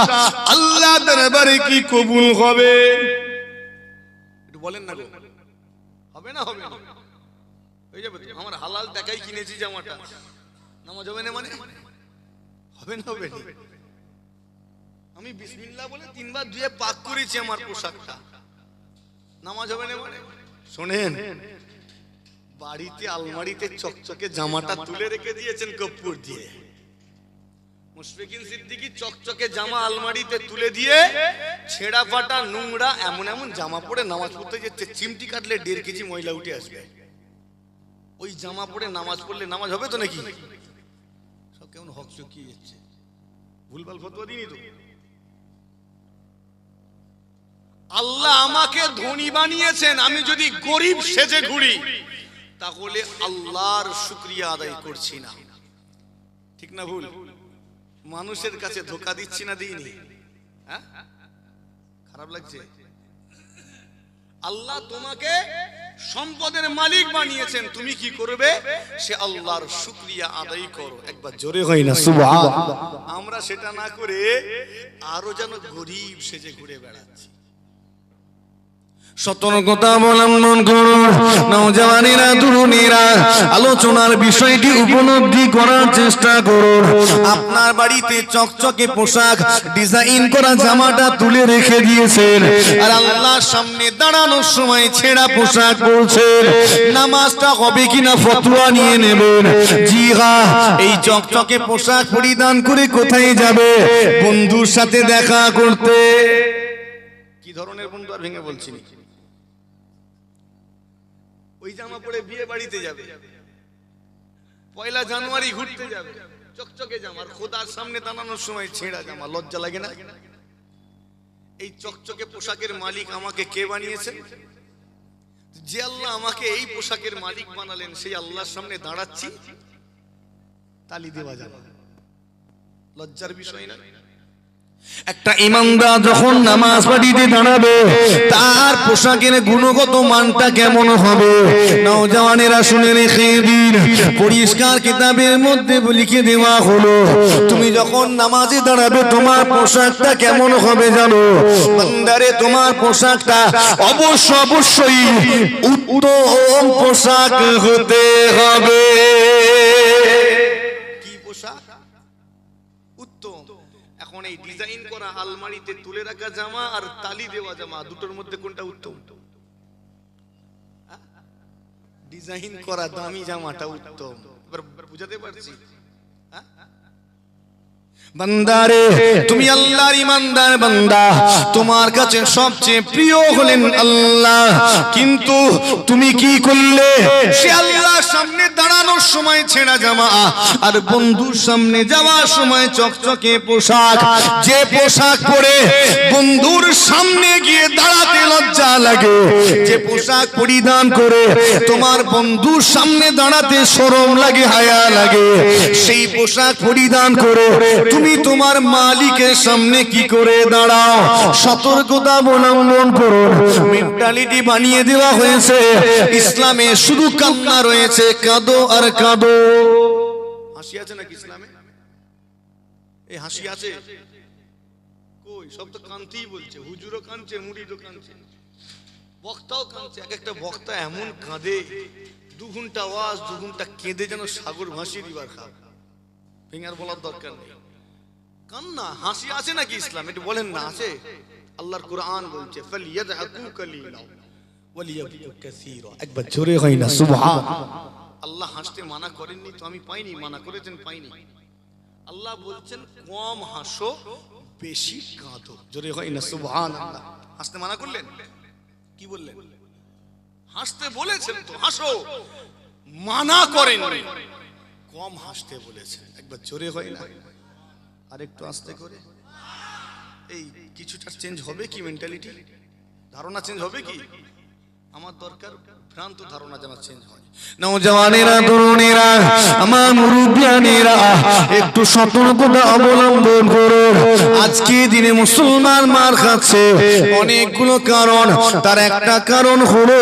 আল্লাহ দরবারে কি কবুল হবে? একটু বলেন না গো, হবে না? হবে না? হয়ে যাবে তো? আমার হালাল টাকায় কিনেছি জামাটা, নামাজ হবে না মানে? হবে না? হবে না? আমি বিসমিল্লাহ বলে 3 বার ধুয়ে পাক করেছি আমার পোশাকটা, নামাজ হবে না মানে? শোনেন, বাড়িতে আলমারিতে চকচকে জামাটা তুলে রেখে দিয়েছেন কর্পূর দিয়ে। মুশফিকিন সিদ্দিকী চকচকে জামা আলমারিতে তুলে দিয়ে ছেঁড়া ফাটা নোংরা এমন এমন জামা পরে নামাজ পড়তে যাচ্ছে, চিমটি কাটলে 1.5 কেজি ময়লা উঠে আসবে। ওই জামা পরে নামাজ পড়লে নামাজ হবে তো নাকি? সব কেমন হক চকিয়ে যাচ্ছে, ভুলভাল ফতোয়া দিনই তো। আল্লাহ আমাকে ধনী বানিয়েছেন, আমি যদি গরিব সেজে ঘুরি তাহলে আল্লাহর শুকরিয়া আদায় করছি না। ঠিক না ভুল? মানুষের কাছে ধোঁকা দিচ্ছি না দিইনি? হ্যাঁ, খারাপ লাগছে? আল্লাহ তোমাকে সম্পদের মালিক বানিয়েছেন, তুমি কি করবে? সে আল্লাহর শুকরিয়া আদায় করো। একবার জোরে হয় না সুবহানাল্লাহ। আমরা সেটা না করে আরো যেন গরিব সেজে ঘুরে বেড়াচ্ছি। সতর্কতা অবলম্বন করুন নওজওয়ানেরা, তরুণেরা, আলোচনার বিষয়টি উপলব্ধি করার চেষ্টা করুন। আপনার বাড়িতে চকচকে পোশাক, ডিজাইন করা জামাটা তুলে রেখে দিয়েছেন, আর আল্লাহর সামনে দাঁড়ানোর সময় ছেঁড়া পোশাক পরছেন। নামাজটা হবে কিনা ফতোয়া নিয়ে নেবেন। জি হ্যাঁ, এই চকচকে পোশাক পরিধান করে কোথায় যাবে? বন্ধুর সাথে দেখা করতে। কি ধরনের বন্ধু আর ভেঙে বলছি না, ওই জামা পরে বিয়ে বাড়িতে যাবে, পয়লা জানুয়ারি ঘুরতে যাবে, চকচকে জামা, আর খোদার সামনে দাঁড়ানোর সময় ছেঁড়া জামা। লজ্জা লাগে না? এই চকচকে পোশাকের মালিক আমাকে কে বানিয়েছেন? যে আল্লাহ আমাকে এই পোশাকের মালিক বানালেন, সেই আল্লাহর সামনে দাঁড়াচ্ছি, তালি দেওয়া যাবে? লজ্জার বিষয় না? একটা ইমানদার যখন নামাজ পড়িতে দাঁড়াবে, তার পোশাকের গুণগত মানটা কেমন হবে? নওজওয়ানেরা শুনে রেখে দিন, পরিষ্কার কিতাবের মধ্যে লিখে দেওয়া হলো, তুমি যখন নামাজে দাঁড়াবে তোমার পোশাকটা কেমন হবে জানো? বান্দারে, তোমার পোশাকটা অবশ্যই উত্তম পোশাক হতে হবে। কি পোশাক? উত্তম। এখন এই ডিজাইন করা আলমারিতে তুলে রাখা জামা আর তালি দেওয়া জামা, দুটোর মধ্যে কোনটা উত্তম? ডিজাইন করা দামি জামাটা উত্তম। এবার বুঝাতে পারছি? বান্দারে, তুমি আল্লাহর ইমানদার বান্দা, তোমার কাছে সবচেয়ে প্রিয় হলেন আল্লাহ, কিন্তু তুমি কি করলে? সে আল্লাহর সামনে দাঁড়ানোর সময় ছেঁড়া জামা, আর বন্ধুর সামনে যাওয়ার সময় চকচকে পোশাক। যে পোশাক পরে বন্ধুর সামনে গিয়ে দাঁড়াতে লজ্জা লাগে, যে পোশাক পরিধান করে তোমার বন্ধুর সামনে দাঁড়াতে শরম লাগে, হায়া লাগে, সেই পোশাক পরিধান করে তুমি তোমার মালিকের সামনে কি করে দাঁড়াও? সতর্কতা অবলম্বন করো। মেন্টালিটি বানিয়ে দেওয়া হয়েছে ইসলামে শুধু কান্না রয়েছে, কাঁদো আর কাঁদো। হাসি আছে নাকি ইসলামে? এই হাসি আছে কই? সব তো কাঁদতেই বলছে, হুজুরও কাঁদছে, মুরিদও কাঁদছে, বক্তাও কাঁদছে। এক একটা বক্তা এমন কাঁদে, 2 ঘন্টা ওয়াজ, 2 ঘন্টা কেঁদে যেন সাগর ভাসিয়ে দিবার খাব। ফিঙ্গার বলার দরকার নেই, কান্না। হাসি আছে নাকি ইসলাম? একটু বলেন না, আছে? আল্লাহর কুরআন বলছে ফালিয়াযহাকু কালিলা ওয়ালিয়াবকু কাসীরা। একবার জোরে হয় না সুবহানাল্লাহ। আল্লাহ হাসতে মানা করেননি তো, আমি পাইনি, মানা করেছেন পাইনি। আল্লাহ বলছেন কম হাসো, বেশি কাঁদো। জোরে হয় না সুবহানাল্লাহ। হাসতে মানা করলেন? কি বললেন? হাসতে বলেছেন তো, হাসো, মানা করেননি, কম হাসতে বলেছেন। একবার জোরে হয় না, আর একটু আস্তে করে। এই কিছুটা চেঞ্জ হবে কি? মেন্টালিটি, ধারণা চেঞ্জ হবে কি? আমার দরকার ভ্রান্ত ধারণা যেন চেঞ্জ হয়। নওজওয়ানেরা, তরুণেরা, আমার মুরব্বিয়ানেরা, একটু সতর্কতা অবলম্বন করো। আজকে দিনে মুসলমান মার খাচ্ছে অনেকগুলো কারণ, তার একটা কারণ হলো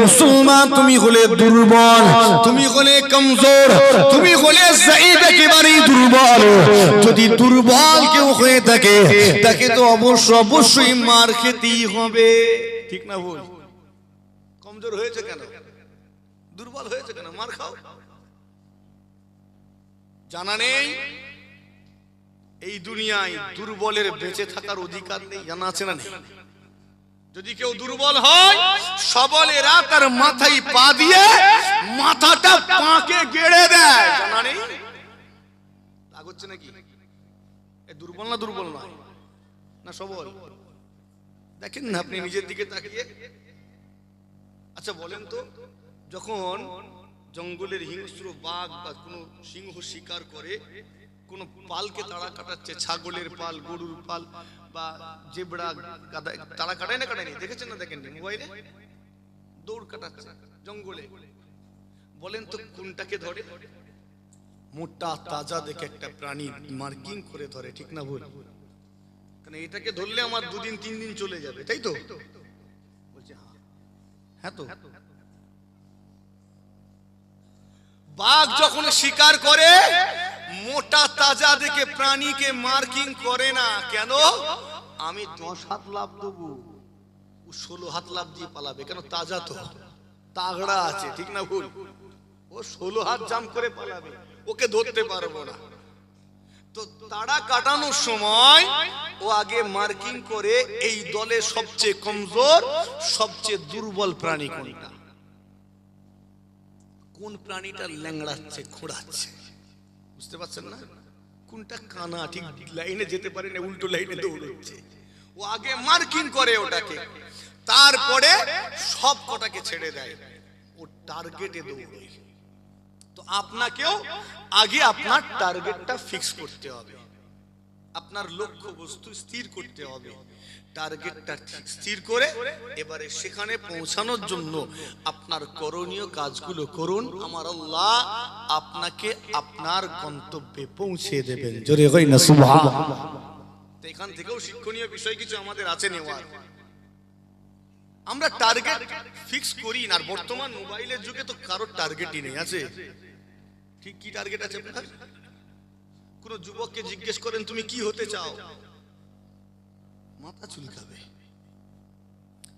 মুসলমান তুমি হলে দুর্বল, তুমি হলে কমজোর, তুমি হলে যায়েদ, একেবারেই দুর্বল। যদি দুর্বল কেউ হয়ে থাকে, তাকে তো অবশ্যই মার খেতেই হবে। ঠিক না ভুল? কমজোর হয়েছে কেন? দুর্বল হয়েছে কেন? মার খাও। জানা নেই এই দুনিয়ায় দুর্বলের বেঁচে থাকার অধিকার নেই? জানা আছে না নেই? যদি কেউ দুর্বল হয়, সবলেরা তার মাথায় পা দিয়ে মাথাটা পাকে গেড়ে দেয়। জানা নেই? রাগ হচ্ছে নাকি? এ দুর্বল না দুর্বল নয়, না সবল? দেখেন না আপনি নিজের দিকে তাকিয়ে। আচ্ছা বলেন তো, যখন জঙ্গলের হিংস্র বাঘ বা কোনো সিংহ শিকার করে, কোনো পালকে তাড়া কাটাচ্ছে, ছাগলের পাল, গরুর পাল বা জেব্রা, গাধা, তাড়া কাটায় না কাটায়নি? দেখেছেন না দেখেননি? মোবাইলে দৌড় কাটাচ্ছে জঙ্গলে। বলেন তো কোনটাকে ধরে? মোটা তাজা দেখে একটা প্রাণী মার্কিং করে ধরে, ঠিক না ভুল? কারণ এটাকে ধরলে আমার 2 দিন 3 দিন চলে যাবে, তাই তো? বলছে হ্যাঁ। হ্যাঁ তো বাঘ যখন শিকার করে মোটা তাজা দেখে প্রাণীকে মার্কিং করে না কেন? আমি 10 হাত লাভ দেবো, ও 16 হাত লাভ দিয়ে পালাবে কেন? তাজা তো, তাগড়া আছে, ঠিক না ভুল? ও 16 হাত জাম্প করে পালাবে, ওকে ধরতে পারবো না। তো তাড়া কাটানোর সময় ও আগে মার্কিং করে এই দলে সবচেয়ে কমজোর, সবচেয়ে দুর্বল প্রাণী কোনটা, কোন প্রাণীটা ল্যাংড়াচ্ছে, খোঁড়াচ্ছে, বুঝতে পারছেন না? কোনটা কানা, ঠিক লাইনে যেতে পারে না, উল্টো লাইনে দৌড়চ্ছে। ও আগে মার্কিং করে ওটাকে, তারপরে সব কটাকে ছেড়ে দেয়, ও টার্গেটে দৌড়ে। তো আপনাকেও আগে আপনার টার্গেটটা ফিক্স করতে হবে, আপনার লক্ষ্য বস্তু স্থির করতে হবে। টার্গেটটা স্থির করে এবারে সেখানে পৌঁছানোর জন্য আপনার করণীয় কাজগুলো করুন। আমার আল্লাহ আপনাকে আপনার গন্তব্যে পৌঁছে দেবেন। জোরে কই না সুবহানাল্লাহ। তো এখান থেকেও শিক্ষণীয় বিষয় কিছু আমাদের আছে নেওয়ার। আমরা টার্গেট ফিক্স করি না, আর বর্তমান মোবাইলের যুগে তো কারোর টার্গেটই নেই, আছে? ঠিক কি টার্গেট আছে আপনার? কোন যুবককে জিজ্ঞেস করেন তুমি কি হতে চাও, মাথা চুলকাবে।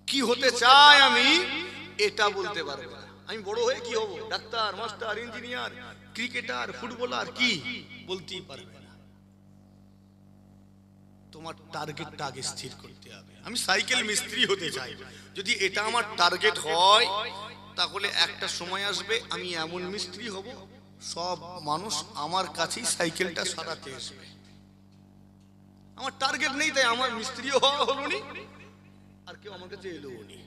কি হতে চাই আমি এটা বলতে পারবে না। আমি বড় হয়ে কি হব, doctor, master, engineer, cricketer, footballer, কি বলতেই পারবে না। তোমার টার্গেটটা আগে স্থির করতে হবে। আমি সাইকেল মিস্ত্রি হতে চাই, যদি এটা আমার টার্গেট হয় তাহলে একটা সময় আসবে আমি এমন মিস্ত্রি হব সব মানুষ আমার কাছেই সাইকেলটা সারাতে আসবে। আমার টার্গেট নেই তাই আমার মিস্ত্রিও হওয়া হলো নি, আর কেউ আমার কাছে এলো নি।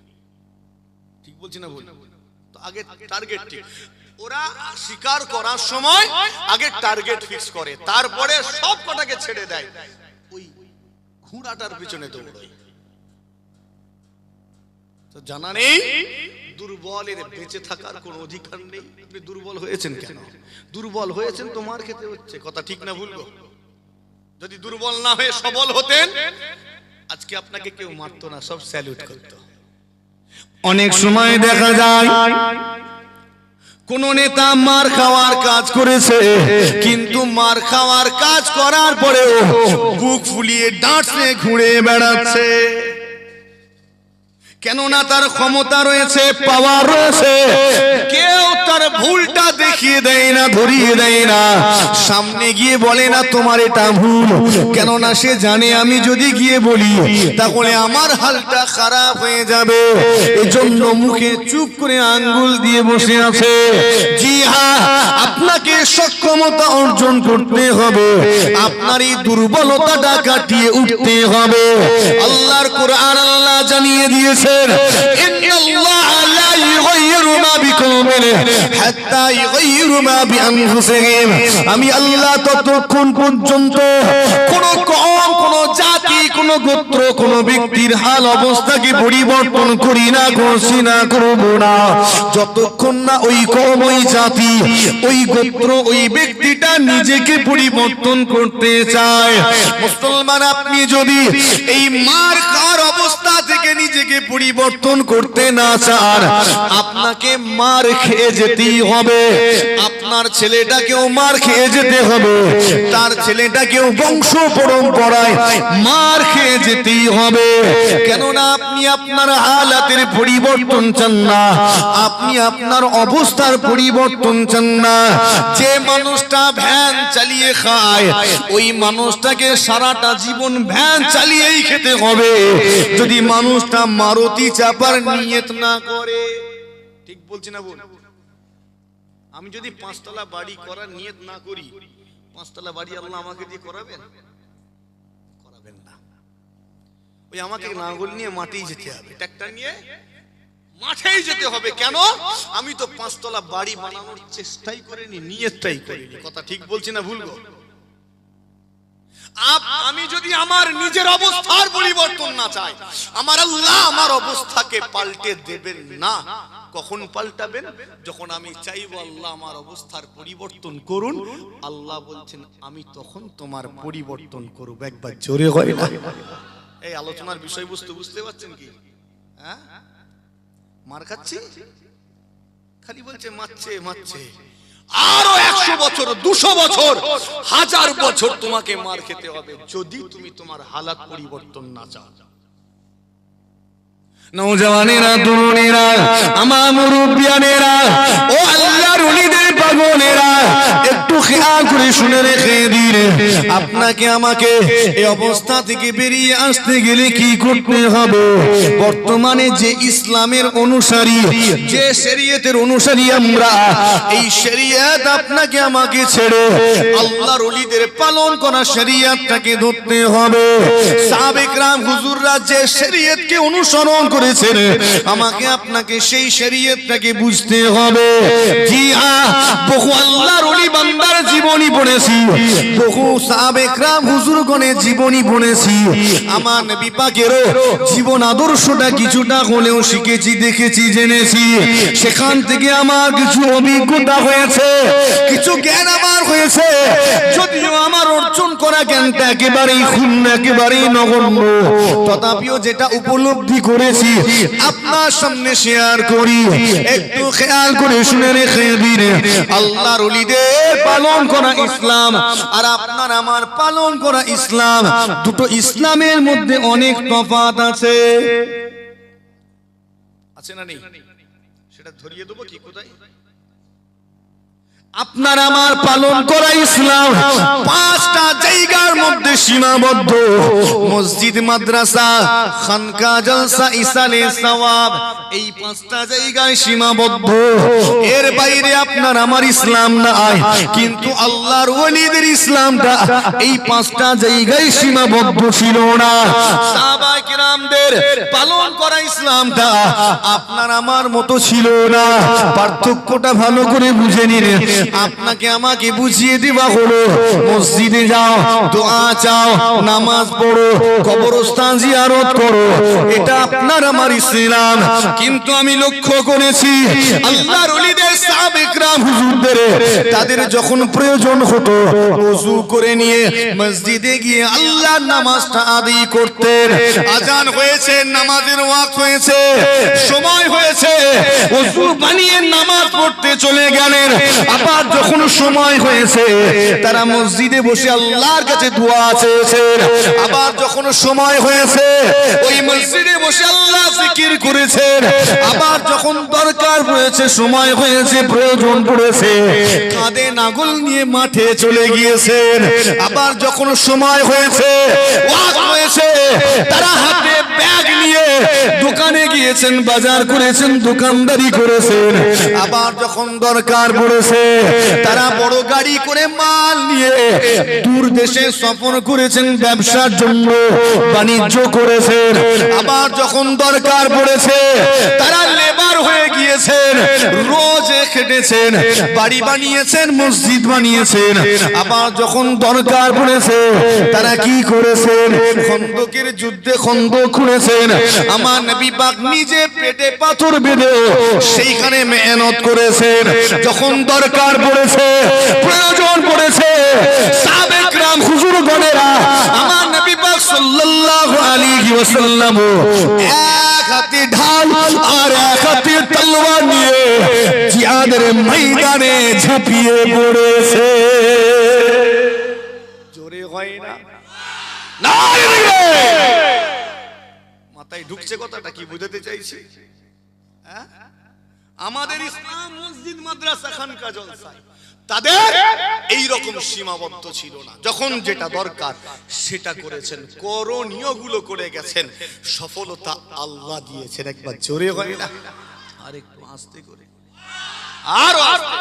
ঠিক বলছি না? বল তো আগে টার্গেট ঠিক। ওরা শিকার করার সময় আগে টার্গেট ফিক্স করে, তারপরে সব কটাকে ছেড়ে দেয়, ওই ঘোড়াটার পিছনে দৌড়ায়। তো জানা নেই দুর্বলের বেঁচে থাকার কোনো অধিকার নেই। আপনি দুর্বল হয়েছেন কেন? দুর্বল হয়েছেন তো মার খেতে হচ্ছে, কথা ঠিক না ভুল? যদি দুর্বল না হয়ে সবল হতেন আজকে আপনাকে কেউ মারতো না, সব স্যালুট করত। অনেক সময় দেখা যায় কোন নেতা মার খাওয়ার কাজ করেছে, কিন্তু মার খাওয়ার কাজ করার পরেও বুক ফুলিয়ে ডাঁটে ঘুরে বেড়াচ্ছে, কেননা তার ক্ষমতা রয়েছে, পাওয়ার রয়েছে। কেউ তার ভুলটা দেখিয়ে দেয় না, ধরিয়ে দেয় না, সামনে গিয়ে বলে না তোমার এটা ভুল, কেননা সে জানে আমি যদি গিয়ে বলি তাহলে আমার হালটা খারাপ হয়ে যাবে। এজন্য মুখে চুপ করে আঙ্গুল দিয়ে বসে আছে। জি হ্যাঁ, আপনাকে সক্ষমতা অর্জন করতে হবে, আপনার এই দুর্বলতাটা কাটিয়ে উঠতে হবে। আল্লাহর কোরআন আল্লাহ জানিয়ে দিয়েছে আমি আল্লাহ ততক্ষণ পর্যন্ত কোন কওম, কোন জাতি, কোন গোত্র, কোন ব্যক্তির হাল অবস্থাকে পরিবর্তন করি না, করছি না, করব না, যতক্ষণ না ওই কওম, ওই জাতি, ওই গোত্র, ওই ব্যক্তিটা নিজেকে পরিবর্তন করতে চায়। মুসলমান, আপনি যদি এই মার খাওয়ার অবস্থা থেকে নিজেকে পরিবর্তন করতে না চান, আপনাকে মার খেয়ে যেতেই হবে। আপনার ছেলেটাকেও মার খেয়ে যেতে হবে, তার ছেলেটাকেও বংশ পরম্পরায় মার খেয়ে যেতেই হবে। কেননা আপনি আপনার হালাতের পরিবর্তন চান না, আপনি আপনার অবস্থার পরিবর্তন চান না। যে মানুষটা ভ্যান চালিয়ে খায়, ওই মানুষটাকে সারাটা জীবন ভ্যান চালিয়েই খেতে হবে, যদি মানুষটা মারুতি চাপার নিয়ত না করে। ঠিক বলছি না বল? আমি যদি 5 তলা বাড়ি করার নিয়ত না করি, 5 তলা বাড়ি আল্লাহ আমাকে দিয়ে করাবেন? করাবেন না। ওই আমাকে নাঙ্গল নিয়ে মাঠেই যেতে হবে, ট্রাক্টর নিয়ে মাঠেই যেতে হবে। কেন? আমি তো 5 তলা বাড়ি বানানোর চেষ্টাই করিনি, নিয়তটাই করিনি। কথা ঠিক বলছি না ভুল? আমি যদি আমার নিজের অবস্থার পরিবর্তন না চাই, আমার আল্লাহ আমার অবস্থাকে পাল্টে দেবেন না। কখন পাল্টাবেন? যখন আমি চাইবো আল্লাহ আমার অবস্থার পরিবর্তন করুন, আল্লাহ বলছেন আমি তখন তোমার পরিবর্তন করব। একবার জোরে হয় না? এই আলোচনার বিষয়বস্তু বুঝতে পারছেন কি? হ্যাঁ, মার খাচ্ছি, খালি বলছে মারছে মারছে। আরো 100 বছর, 200 বছর, 1000 বছর তোমাকে মার খেতে হবে যদি তুমি তোমার হালাত পরিবর্তন না চাও। নওজওয়ানেরা, তরুণেরা, আমার মুরব্বিয়ানেরা, ও আল্লাহর ওলিদের পাগলেরা, একটু খেয়াল করে শুনে রেখে দিন, আপনাকে আমাকে এই অবস্থা থেকে বেরিয়ে আসতে গেলে কি করতে হবে? বর্তমানে যে ইসলামের অনুসারী, যে শরীয়তের অনুসারী আমরা, এই শরীয়ত আপনাকে আমাকে ছেড়ে আল্লাহর ওলিদের পালন করা শরীয়তটাকে ধরতে হবে। সাহাবে কেরাম হুজুররা যে শরীয়তকে অনুসরণ করেছেন, আমাকে আপনাকে সেই শরীয়তটাকে বুঝতে হবে। জি হ্যাঁ, বহু আল্লাহর ওলি বান্দার জীবনী পড়েছি, বহু সাহাবে কেরাম হুজুরগণের জীবনী পড়েছি, আমার নবী পাকেরও জীবন আদর্শটা কিছুটা হলেও শিখেছি, দেখেছি, জেনেছি। সেখান থেকে আমার কিছু অভিজ্ঞতা হয়েছে, কিছু জ্ঞান আমার হয়েছে। যদিও আমার অর্জন করা জ্ঞানটা একেবারেই ক্ষুণ্ণ, একেবারেই নগণ্য, তথাপিও যেটা উপলব্ধি করেছি আপনার সামনে শেয়ার করি। একটু খেয়াল করে শুনে রেখে দিন, আল্লাহর ওলিদের পালন করা ইসলাম আর আপনার আমার পালন করা ইসলাম, দুটো ইসলামের মধ্যে অনেক তফাৎ আছে। আছে না নেই? সেটা ধরিয়ে দেবো কি কোথায়? আপনার আমার পালন করা ইসলাম 5টা জায়গার মধ্যে সীমাবদ্ধ। মসজিদ, মাদ্রাসা, খানকা, জলসা, ইসালে সওয়াব, এই 5টা জায়গায় সীমাবদ্ধ। এর বাইরে আপনার আমার ইসলাম নাই। কিন্তু আল্লাহর ওলিদের ইসলামটা এই 5টা জায়গায় সীমাবদ্ধ ছিল না। সাহাবায়ে কেরামদের পালন করা ইসলামটা আপনার আমার মতো ছিল না। পার্থক্যটা ভালো করে বুঝে নিন। আপনাকে আমাকে বুঝিয়ে দেওয়া হলো, মসজিদে যাও, দোয়া চাও, নামাজ পড়ো, কবরস্থান জিয়ারত করো, এটা আপনার আমার ইসলাম। কিন্তু আমি লক্ষ্য করেছি আল্লাহর ওলিদের সাহাবে কেরাম হুজুরদের, তাদের যখন প্রয়োজন হতো ওযু করে নিয়ে মসজিদে গিয়ে আল্লাহর নামাজটা আদায় করতেন। আজান হয়েছে, নামাজের ওয়াক্ত হয়েছে, সময় হয়েছে, ওযু বানিয়ে নামাজ পড়তে চলে গেলেন। আবার যখন সময় হয়েছে তারা মসজিদে বসে আল্লাহর কাছে দোয়া চেয়েছেন। আবার যখন সময় হয়েছে ওই মসজিদে বসে আল্লাহ জিকির করেছেন। আবার যখন দরকার পড়েছে, সময় হয়েছে, প্রয়োজন পড়েছে, কাঁধে নাগল নিয়ে মাঠে চলে গিয়েছেন। আবার যখন সময় হয়েছে, ওয়াক্ত হয়েছে, তারা হাতে ব্যাগ নিয়ে দোকানে গিয়েছেন, বাজার করেছেন, দোকানদারি করেছেন। আবার যখন দরকার পড়েছে তারা বড় গাড়ি করে মাল নিয়ে দূর দেশে সফর করেছেন, ব্যবসার জন্য বাণিজ্য করেছেন। আবার যখন দরকার পড়েছে তারা লেবার হয়ে গিয়েছেন, রোজ খেটেছেন, বাড়ি বানিয়েছেন, মসজিদ বানিয়েছেন। আবার যখন দরকার পড়েছে তারা কি করেছেন? খন্দকের যুদ্ধে খন্দক খুঁড়েছেন। আমার নবী পাক নিজে পেটে পাথর বেঁধে সেইখানে মেহনত করেছেন। যখন দরকার পড়েছে, প্রয়োজন পড়েছে, সাহাবে কেরাম হুজুরগণেরা আমার নবী পাক সাল্লাল্লাহু আলাইহি ওয়াসাল্লাম এক হাতে ঢাল আর এক হাতে তলোয়ার নিয়ে জিহাদের ময়দানে ঝাঁপিয়ে পড়েছে। জোরে হয় না? মাথায় ঢুকছে কথাটা? কি বুঝাতে চাইছে? আমাদের ইসলাম মসজিদ, মাদ্রাসা, খানকা, জলসা, তাদের এই রকম সীমাবদ্ধ ছিল না। যখন যেটা দরকার সেটা করেছেন, করণীয় গুলো করে গেছেন, সফলতা আল্লাহ দিয়েছেন। একবার জোরে হয় না? আর একটু আস্তে করে, আরো আস্তে।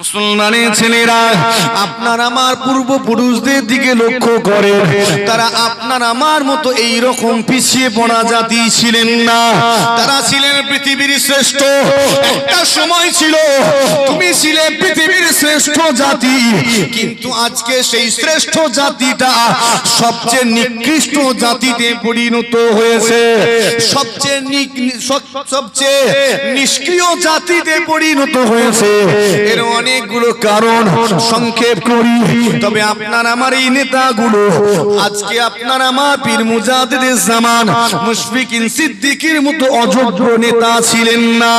মুসলমানের ছেলেরা, আপনার আমার পূর্বপুরুষদের দিকে লক্ষ্য করে, তারা আপনার আমার মতো এই রকম পিছিয়ে পড়া জাতি ছিলেন না। তারা ছিলেন পৃথিবীর শ্রেষ্ঠ। একটা সময় ছিল তুমি ছিলে পৃথিবীর শ্রেষ্ঠ জাতি, কিন্তু আজকে সেই শ্রেষ্ঠ জাতিটা সবচেয়ে নিকৃষ্ট জাতিতে পরিণত হয়েছে, সবচেয়ে নিষ্ক্রিয় জাতিতে পরিণত হয়েছে। এর অনেক অনেকগুলো কারণ, সংক্ষেপ করি। তবে আপনার আমার এই নেতাগুলো আজকে আপনার আমার পীর মুজাদ্দিদে জামান মুশফিকিন সিদ্দিকীর মতো অযোগ্য নেতা ছিলেন না।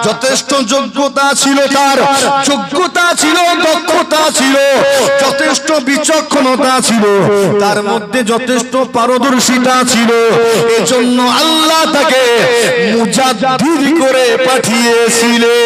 যথেষ্ট যোগ্যতা ছিল, তার যোগ্যতা ছিল, দক্ষতা ছিল, যথেষ্ট বিচক্ষণতা ছিল, তার মধ্যে যথেষ্ট পারদর্শিতা ছিল। এজন্য আল্লাহ তাকে মুজাদ্দিদ করে পাঠিয়েছিলেন।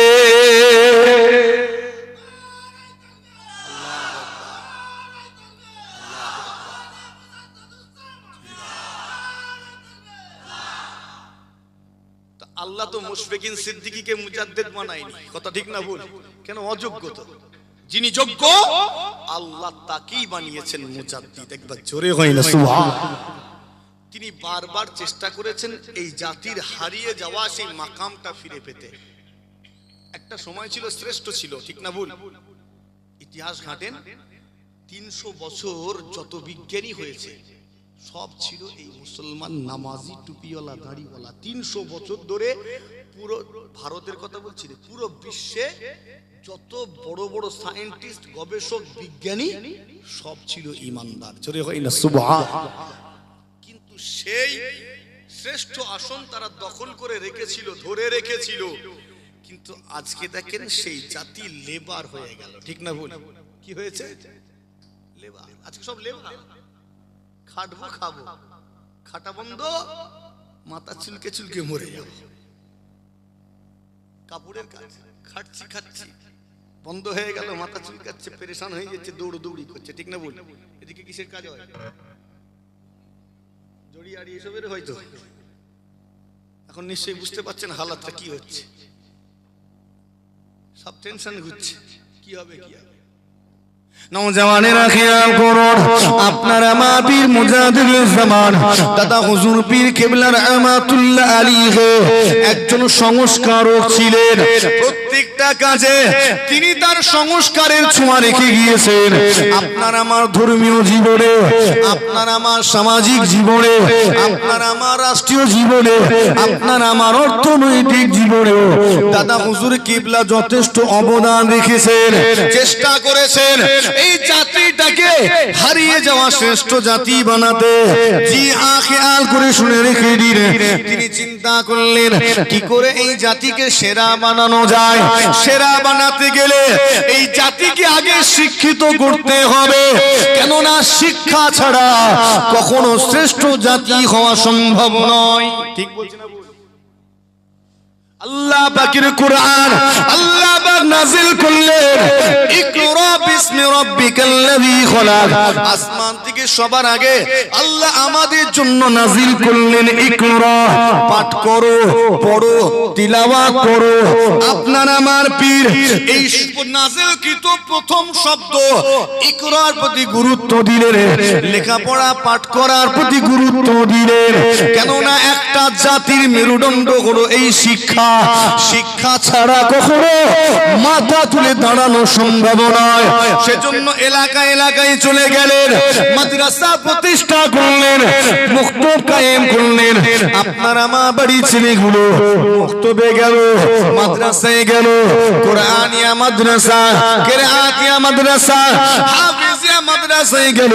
আল্লাহ তো মুশফিকিন সিদ্দিকীকে মুজাদ্দিদ বানায়নি, কথা ঠিক না ভুল? কেন? অযোগ্য তো। যিনি যোগ্য আল্লাহ তাকেই বানিয়েছেন মুজাদ্দিদ। একবার জোরে হয় না সুবহানাল্লাহ। তিনি বারবার চেষ্টা করেছেন এই জাতির হারিয়ে যাওয়া সেই মাকামটা ফিরে পেতে। একটা সময় ছিল শ্রেষ্ঠ ছিল, ঠিক না ভুল? ইতিহাস ঘাটেন, 300 বছর যত বিজ্ঞানী হয়েছে সব ছিল এই মুসলমান নামাজি টুপিওয়ালা দাড়িওয়ালা। 300 বছর ধরে পুরো ভারতের কথা বলছি, পুরো বিশ্বে যত বড় বড় সায়েন্টিস্ট, গবেষক, বিজ্ঞানী সব ছিল ইমানদার। জোরে হয় না সুবহানাল্লাহ। কিন্তু সেই শ্রেষ্ঠ আসন তারা দখল করে রেখেছিল, ধরে রেখেছিল। কিন্তু আজকে দেখেন সেই জাতি লেবার হয়ে গেল, ঠিক না ভুল? কি হয়েছে? লেবার। আজকে সব লেবার। খাটবো, খাবো, খাটা বন্ধ, মাথা চুলকে চুলকে মরে যাবো। কাপড়ের কাজ, খাটছি খাচ্ছি, বন্ধ হয়ে গেল, মাথা চুলকাচ্ছে, পেরেশান হয়ে যাচ্ছে, দৌড়দৌড়ি করছে, ঠিক না বল? এদিকে কিসের কাজ হয়? জড়িয়াড়ি এসবের হয়তো। এখন নিশ্চয়ই বুঝতে পারছেন হালাতটা কি হচ্ছে। সব টেনশন ঘুরছে, কি হবে কি হবে। নওজওয়ানেরা খেয়াল করুন, আপনার আমার পীর মুজাদ্দিদুল জামান দাদা হুজুর পীর কেবলা রাহমাতুল্লাহ আলাইহি একজন সংস্কারক ছিলেন। প্রত্যেকটা কাজে তিনি তার সংস্কারের ছোঁয়া রেখে গিয়েছেন। আপনার আমার ধর্মীয় জীবনে, আপনার আমার সামাজিক জীবনে, আপনার আমার রাষ্ট্রীয় জীবনে, আপনার আমার অর্থনৈতিক জীবনে দাদা হুজুর কেবলা যথেষ্ট অবদান রেখেছেন। চেষ্টা করেছেন এই জাতিটাকে হারিয়ে যাওয়া শ্রেষ্ঠ জাতি বানাতে। জি খেয়াল করে শুনে রেখে দিন, তিনি চিন্তা করলেন কি করে এই জাতিকে সেরা বানানো যায়। সেরা বানাতে গেলে এই জাতিকে আগে শিক্ষিত করতে হবে, কেননা শিক্ষা ছাড়া কখনো শ্রেষ্ঠ জাতি হওয়া সম্ভব নয়। ঠিক বলছি না? আল্লাহ পাকের কোরআন আল্লাহ পাক নাযিল করলেন, ইকরা বিসমি রাব্বিকাল্লাযী খলাক। আসমান থেকে সবার আগে আল্লাহ আমাদের জন্য নাযিল করলেন ইকরা, পাঠ করো, পড়ো, তিলাওয়াত করো। আপনার আমার পীর এই নাযিলকৃত প্রথম শব্দ ইকরার প্রতি গুরুত্ব দিলেন, লেখাপড়া পাঠ করার প্রতি গুরুত্ব দিলেন। কেননা একটা জাতির মেরুদণ্ড হলো এই শিক্ষা। শিক্ষা ছাড়া কখনো মাথা তুলে দাঁড়ানো সম্ভব নয়। সেজন্য এলাকায় এলাকায় চলে গেলেন, মাদ্রাসা প্রতিষ্ঠা করলেন, মুক্তব কায়েম করলেন। আপনার আমার বাড়ি ছেলেগুলো মুক্তবে গেল, মাদ্রাসায় গেল, কোরআনিয়া মাদ্রাসা, কিরাআতিয়া মাদ্রাসা, হাফিজিয়া মাদ্রাসায় গেল,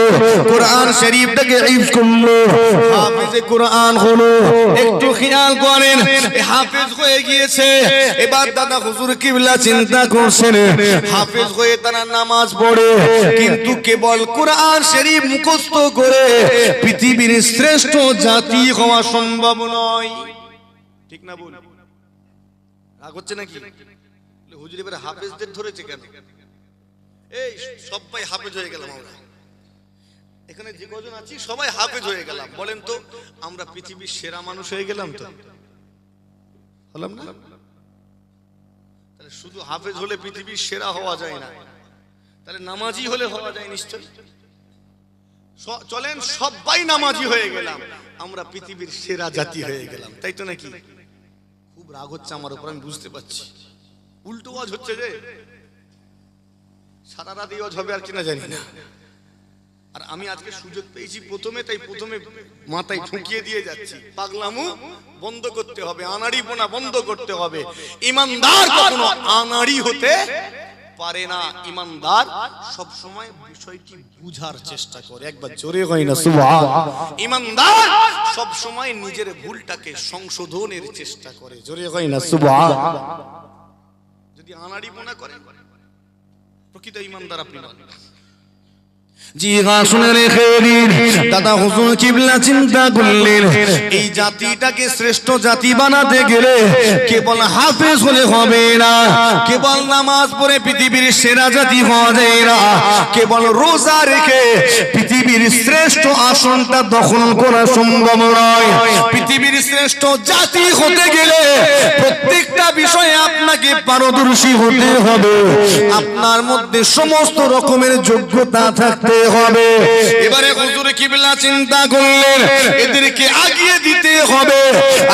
কোরআন শরীফটাকে হিফজ করলো, হাফিজে কোরআন হলো। একটু খেয়াল করেন, হাফিজ হয়ে গিয়েছে, এবার দাদা হুজুর কিবলা চিন্তা করছেন হাফেজ হয়ে তারা নামাজ পড়ে, কিন্তু কেবল কোরআন শরীফ মুখস্থ করে পৃথিবীর শ্রেষ্ঠ জাতি হওয়া সম্ভব নয়। ঠিক না বল? রাগ হচ্ছে নাকি? হুজুর এবারে হাফেজদের ধরেছে কেন? এই সবাই হাফেজ হয়ে গেলাম আমরা, এখানে যে কজন আছি সবাই হাফেজ হয়ে গেলাম। বলেন তো আমরা পৃথিবীর সেরা মানুষ হয়ে গেলাম তো? হলাম না? তাহলে শুধু হাফেজ হলে পৃথিবীর সেরা হওয়া যায় না, তাহলে নামাজি হলে হওয়া যায় নিশ্চয়। চলেন সবাই নামাজি হয়ে গেলাম, আমরা পৃথিবীর সেরা জাতি হয়ে গেলাম, তাই তো নাকি? খুব রাগ হচ্ছে আমার উপর, আমি বুঝতে পারছি। উল্টো ওয়াজ হচ্ছে রে, সারা রাত ওয়াজ হবে আর কিনা জানি না। আর আমি আজকে সুযোগ পেয়েছি প্রথমে, তাই প্রথমে মাথায় ঠুকিয়ে দিয়ে যাচ্ছি, পাগলামু বন্ধ করতে হবে, আনাড়িপনা বন্ধ করতে হবে। ইমানদার কখনো আনাড়ি হতে পারে না। ইমানদার সব সময় বিষয়টি বুঝার চেষ্টা করে। একবার জোরে হয় না সুবহানাল্লাহ। ইমানদার সব সময় নিজের ভুলটাকে সংশোধনের চেষ্টা করে। জোরে হয় না সুবহানাল্লাহ। যদি আনাড়ি মনে করে প্রকৃত ইমানদার আপনি নন। জি হ্যাঁ, শুনে রেখে দিন দাদা হুজুর কিবলা চিন্তা করলেন এই জাতিটাকে শ্রেষ্ঠ জাতি বানাতে গেলে কেবল হাফেজ হলে হবে না, কেবল নামাজ পড়ে পৃথিবীর সেরা জাতি হওয়া যায় না, কেবল রোজা রেখে পৃথিবীর শ্রেষ্ঠ আসনটা দখল করা সম্ভব নয়। পৃথিবীর শ্রেষ্ঠ জাতি হতে গেলে প্রত্যেকটা বিষয়ে আপনাকে পারদর্শী হতে হবে, আপনার মধ্যে সমস্ত রকমের যোগ্যতা থাকতে হবে। এবারে হুজুর কিবলা চিন্তা করলেন এদেরকে আগিয়ে দিতে হবে।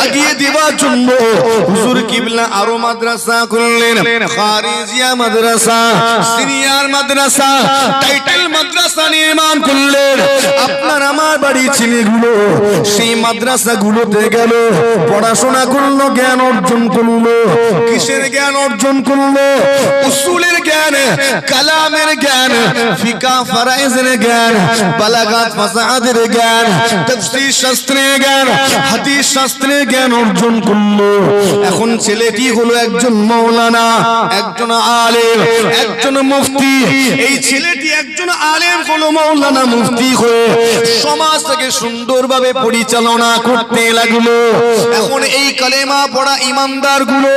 আগিয়ে দেওয়ার জন্য হুজুর কিবলা আরো মাদ্রাসা করলেন, খারিজিয়া মাদ্রাসা, সিনিয়র মাদ্রাসা, টাইটেল মাদ্রাসা নির্মাণ করলেন। আপনার আমার বাড়ির ছেলেগুলো সেই মাদ্রাসাগুলোতে গেল, পড়াশোনা করলো, জ্ঞান অর্জন করলো। কিসের জ্ঞান অর্জন করলো? উসুলের জ্ঞান, কালামের জ্ঞান, ফিকা ফারাইজের জ্ঞান, বালাগাত ফাসাহাদের জ্ঞান, তাফসীর শাস্ত্রের জ্ঞান, হাদিস শাস্ত্রের জ্ঞান অর্জন করলো। এখন ছেলেটি হলো একজন মাওলানা, একজন আলেম, একজন মুফতি। এই ছেলেটি একজন আলেম হলো, মাওলানা, মুফতি হয়ে সমাজটাকে সুন্দরভাবে পরিচালনা করতে লাগলো। এখন এই কালেমা পড়া ইমানদার গুলো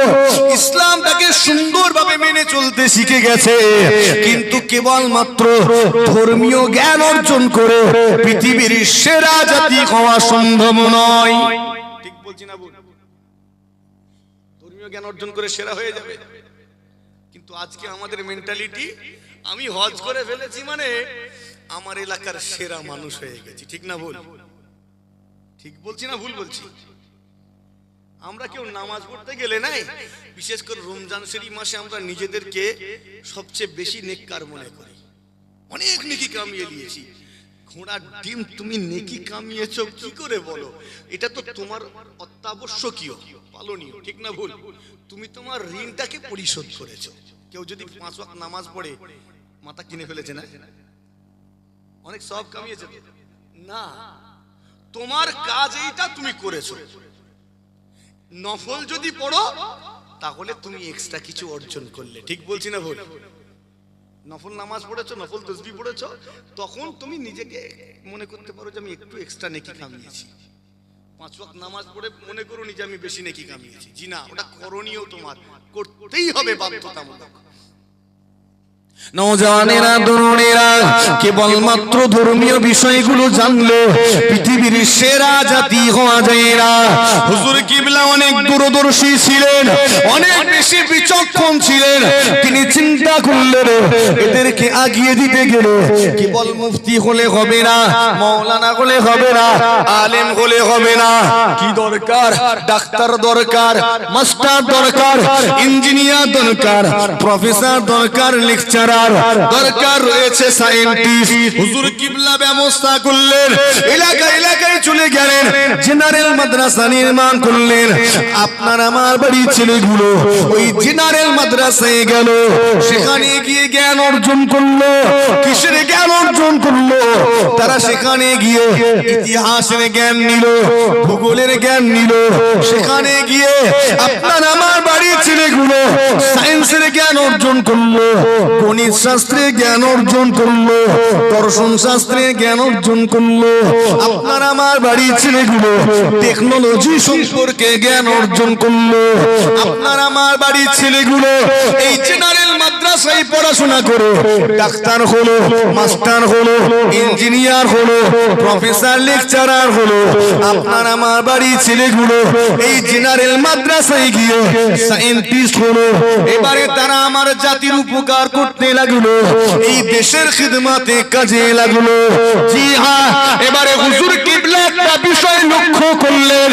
ইসলামটাকে সুন্দরভাবে মেনে চলতে শিখে গেছে, কিন্তু কেবলমাত্র ধর্মীয় জ্ঞান অর্জন করে পৃথিবীর সেরা জাতি হওয়া সম্ভব নয়। ঠিক বলছি না ভুল? ধর্মীয় জ্ঞান অর্জন করে সেরা হয়ে যাবে, কিন্তু আজকে আমাদের মেন্টালিটি আমি হজ করে ফেলেছি মানে আমার এলাকার সেরা মানুষ হয়ে গেছি। ঠিক না ভুল? ঠিক বলছি না ভুল বলছি? আমরা কেউ নামাজ পড়তে গেলে নাই, বিশেষ করে রমজান শরীফ মাসে আমরা নিজেদেরকে সবচেয়ে বেশি নেককার মনে করি। অনেক নেকি কামিয়ে নিয়েছি। ঘোড়ার ডিম তুমি নেকি কামিয়েছো কি করে বলো? এটা তো তোমার অত্যাবশ্যকীয়, পালনীয়। ঠিক না ভুল? তুমি তোমার ঋণটাকে পরিশোধ করেছো। কেউ যদি 5 ওয়াক্ত নামাজ পড়ে মাথা কিনে ফেলেছে না, অনেক সওয়াব কামিয়েছে না? তোমার কাজ এইটা তুমি করেছো। নফল যদি পড়ো তাহলে তুমি এক্সট্রা কিছু অর্জন করলে। ঠিক বলছি না ভুল? নফল নামাজ পড়েছো, নফল তাসবিহ পড়েছো, তখন তুমি নিজেকে মনে করতে পারো যে আমি একটু এক্সট্রা নেকি কামিয়েছি। 5 ওয়াক্ত নামাজ পড়ে মনে করো নি যে আমি বেশি নেকি কামিয়েছি। জি না, ওটা করণীয়, তোমার করতেই হবে বাধ্যতামূলক। নওজওয়ানেরা, তরুণেরা কেবলমাত্র ধর্মীয় বিষয়গুলো জানলে পৃথিবীর সেরা জাতি হওয়া যায় না। হুজুর কিবলা অনেক দূরদর্শী ছিলেন, অনেক বেশি বিচক্ষণ ছিলেন। তিনি চিন্তা করলেন এদেরকে আগিয়ে দিতে গেলে কেবল মুফতি হলে হবে না, মাওলানা হলে হবে না, আলেম হলে হবে না। কি দরকার? ডাক্তার দরকার, মাস্টার দরকার, ইঞ্জিনিয়ার দরকার, প্রফেসর দরকার, লেকচারার দরকার রয়েছে, সায়েন্টিস্ট। হুজুর কিবলা ব্যবস্থা করলেন, এলাকায় এলাকায় চলে গেলেন, জেনারেল মাদ্রাসা নির্মাণ করলেন। আপনার আমার বাড়ির ছেলেগুলো ওই জেনারেল মাদ্রাসায় গেল, সেখানে গিয়ে জ্ঞান অর্জন করলো। কিসের জ্ঞান অর্জন করলো? তারা সেখানে গিয়ে ইতিহাসের জ্ঞান নিল, ভূগোলের জ্ঞান নিল। সেখানে গিয়ে আপনার আমার বাড়ির ছেলেগুলো সায়েন্সের জ্ঞান অর্জন করলো, গণিত শাস্ত্রে জ্ঞান অর্জন করলো, দর্শন শাস্ত্রে জ্ঞান অর্জন করলো। আপনার আমার বাড়ির ছেলেগুলো টেকনোলজি সম্পর্কে জ্ঞান অর্জন করলো। আপনার আমার বাড়ির ছেলেগুলো এই জেনারেল মাদ্রাসায় পড়াশোনা করে ডাক্তার হলো, মাস্টার হলো, ইঞ্জিনিয়ার হলো, প্রফেসর, লেকচারার হলো। আপনার আমার বাড়ির ছেলেগুলো এই জেনারেল মাদ্রাসায় গিয়ে সায়েন্টিস্ট হলো। এবারে তারা আমার জাতির উপকার করতে লাগলো, এই দেশের খিদমতে কাজে লাগলো। জি হ্যাঁ, এবারে হুজুর কিবলা একটা বিষয় লক্ষ্য করলেন,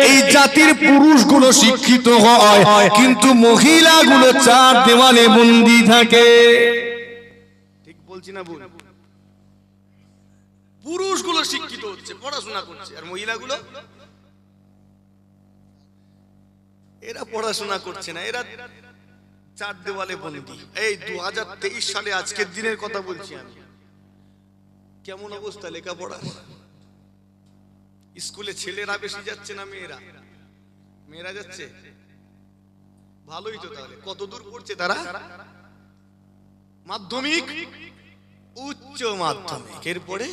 এই জাতির পুরুষগুলো শিক্ষিত হয় কিন্তু মহিলাগুলো চার দেওয়ালে বন্দী থাকে। ঠিক বলছি না ভুল? পুরুষগুলো শিক্ষিত হচ্ছে, পড়াশোনা করছে, আর মহিলাগুলো এরা পড়াশোনা করছে না। এরা চার দেওয়ালে বন্দি। এই 2023 সালে আজকের দিনের কথা বলছি আমি। কেমন অবস্থা লেখাপড়ার? স্কুলে ছেলেরা বেশি যাচ্ছে না মেয়েরা? মেয়েরা যাচ্ছে, ভালোই তো। তাহলে কত দূর পড়ছে তারা? মাধ্যমিক, উচ্চ মাধ্যমিক, এরপরে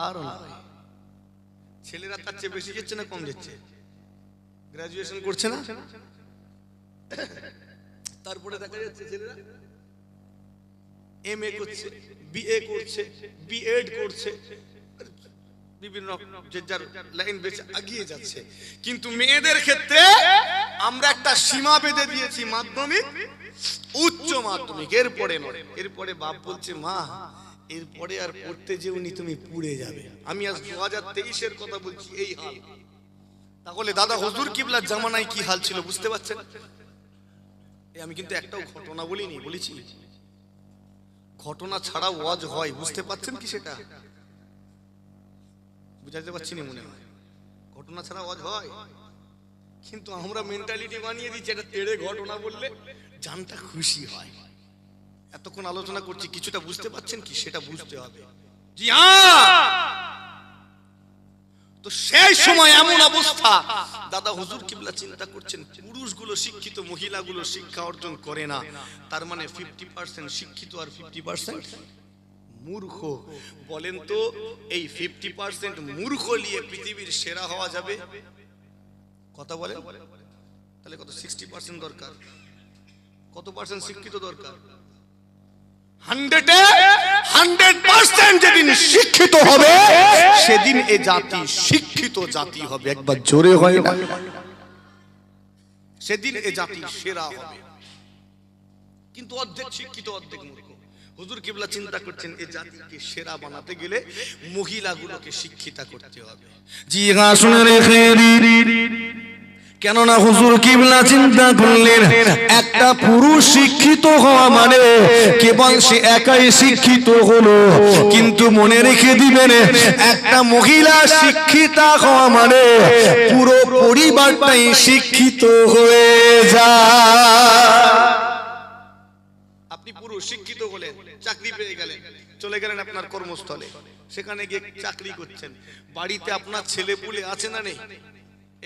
আর নয়। ছেলেরা তার চেয়ে বেশি যাচ্ছে না কম যাচ্ছে? গ্রাজুয়েশন করছে না? তারপরে দেখা যাচ্ছে ছেলেরা এমএ করছে, বিএ করছে, বিএড করছে, বিভিন্ন যে যার লাইন বেছে এগিয়ে যাচ্ছে। কিন্তু মেয়েদের ক্ষেত্রে আমরা একটা সীমা বেঁধে দিয়েছি, মাধ্যমিক, উচ্চ মাধ্যমিক, এরপরে নয়। এরপরে বাপ বলছে মা এরপরে আর পড়তে যেওনি, তুমি পুড়ে যাবে। আমি আজ 2023-এর কথা বলছি, এই হাল। তাহলে দাদা হুজুর কিবলার জামানায় কি হাল ছিল বুঝতে পারছেন? আমি কিন্তু একটাও ঘটনা বলিনি, বলেছি ঘটনা ছাড়া ওয়াজ হয়, বুঝতে পারছেন কি সেটা? বুঝাতে পারছি না মনে হয়। ঘটনা ছাড়া ওয়াজ হয়, কিন্তু আমরা মেন্টালিটি বানিয়ে দিচ্ছি এটা তেড়ে ঘটনা বললে জানটা খুশি হয়। এতক্ষণ আলোচনা করছি, কিছুটা বুঝতে পারছেন কি সেটা বুঝতে হবে। জি হ্যাঁ। তো সেই সময় এমন অবস্থা, দাদা হুজুর কিবলা চিন্তা করছেন পুরুষগুলো শিক্ষিত, মহিলাগুলো শিক্ষা অর্জন করে না, তার মানে 50% শিক্ষিত আর 50% মূর্খ। বলেন তো এই 50% মূর্খ নিয়ে পৃথিবীর সেরা হওয়া যাবে? কথা বলেন। তাহলে কত 60% দরকার? কত পার্সেন্ট শিক্ষিত দরকার? 100% যেদিন শিক্ষিত হবে সেদিন এ জাতি শিক্ষিত জাতি হবে। একবার জোরে হয় না? সেদিন এ জাতি সেরা হবে। কিন্তু অর্ধেক শিক্ষিত অর্ধেক মূর্খ। হুজুর কিবলা চিন্তা করছেন এই জাতিকে সেরা বানাতে গেলে মহিলাগুলোকে শিক্ষিতা করতে হবে। জি হ্যাঁ, শুনে রেখে কেননা হুজুর কিবলা চিন্তা করলেন একটা পুরুষ শিক্ষিত হওয়া মানে কেবল সে একাই শিক্ষিত হলো, কিন্তু মনে রেখে দিবেন একটা মহিলা শিক্ষিতা হওয়া মানে পুরো পরিবারটাই শিক্ষিত হয়ে যায়। আপনি পুরুষ শিক্ষিত হলেন, চাকরি পেয়ে গেলেন, চলে গেলেন আপনার কর্মস্থলে, সেখানে গিয়ে চাকরি করছেন, বাড়িতে আপনার ছেলে পুলে আছে না নেই?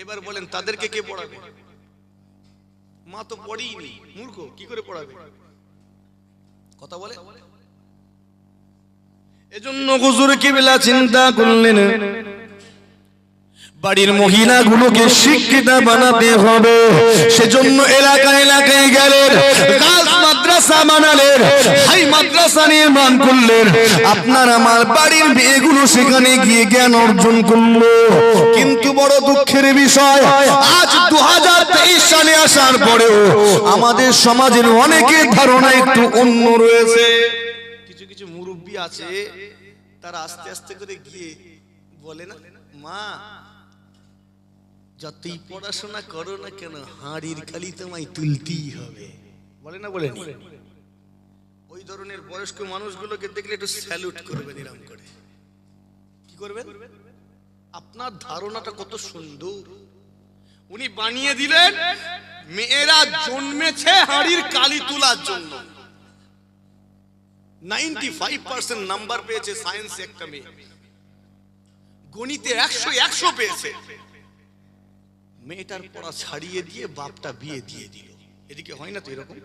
এবার বলেন তাদেরকে কে পড়াবে? মা তো পড়েইনি, মূর্খ, কি করে পড়াবে? কথা বলে। এজন্য হুজুর কিবলা চিন্তা করলেন বাড়ির মহিলাগুলোকে শিক্ষিতা বানাতে হবে। সেজন্য এলাকায় এলাকায় গেলেন, গার্লস মাদ্রাসা বানালেন, হাই মাদ্রাসা নির্মাণ করলেন। আপনার আমার বাড়ির মেয়েগুলো সেখানে গিয়ে জ্ঞান অর্জন করলো। কিন্তু বড় দুঃখের বিষয়, আজ 2023 সালে আসার পরেও আমাদের সমাজের অনেকের ধারণা একটু অন্য রয়েছে। কিছু কিছু মুরব্বী আছে, তারা আস্তে আস্তে করে গিয়ে বলে না, মা যতই পড়াশোনা করো না কেন হাঁড়ির কালি তোমায় তুলতেই হবে। বলে না? বলেনি? ওই ধরনের বয়স্ক মানুষগুলোকে দেখলে একটু স্যালুট করবেন, এরকম করে। কি করবেন? আপনার ধারণাটা কত সুন্দর। উনি বানিয়ে দিলেন মেয়েরা জন্মেছে হাঁড়ির কালি তোলার জন্য। 95% নাম্বার পেয়েছে সায়েন্সে একটা মেয়ে, গণিতে 100 পেয়েছে। মেয়েটার পড়া ছাড়িয়ে দিয়ে বাপটা বিয়ে দিয়ে দিল। এদিকে হয় না তো এরকম?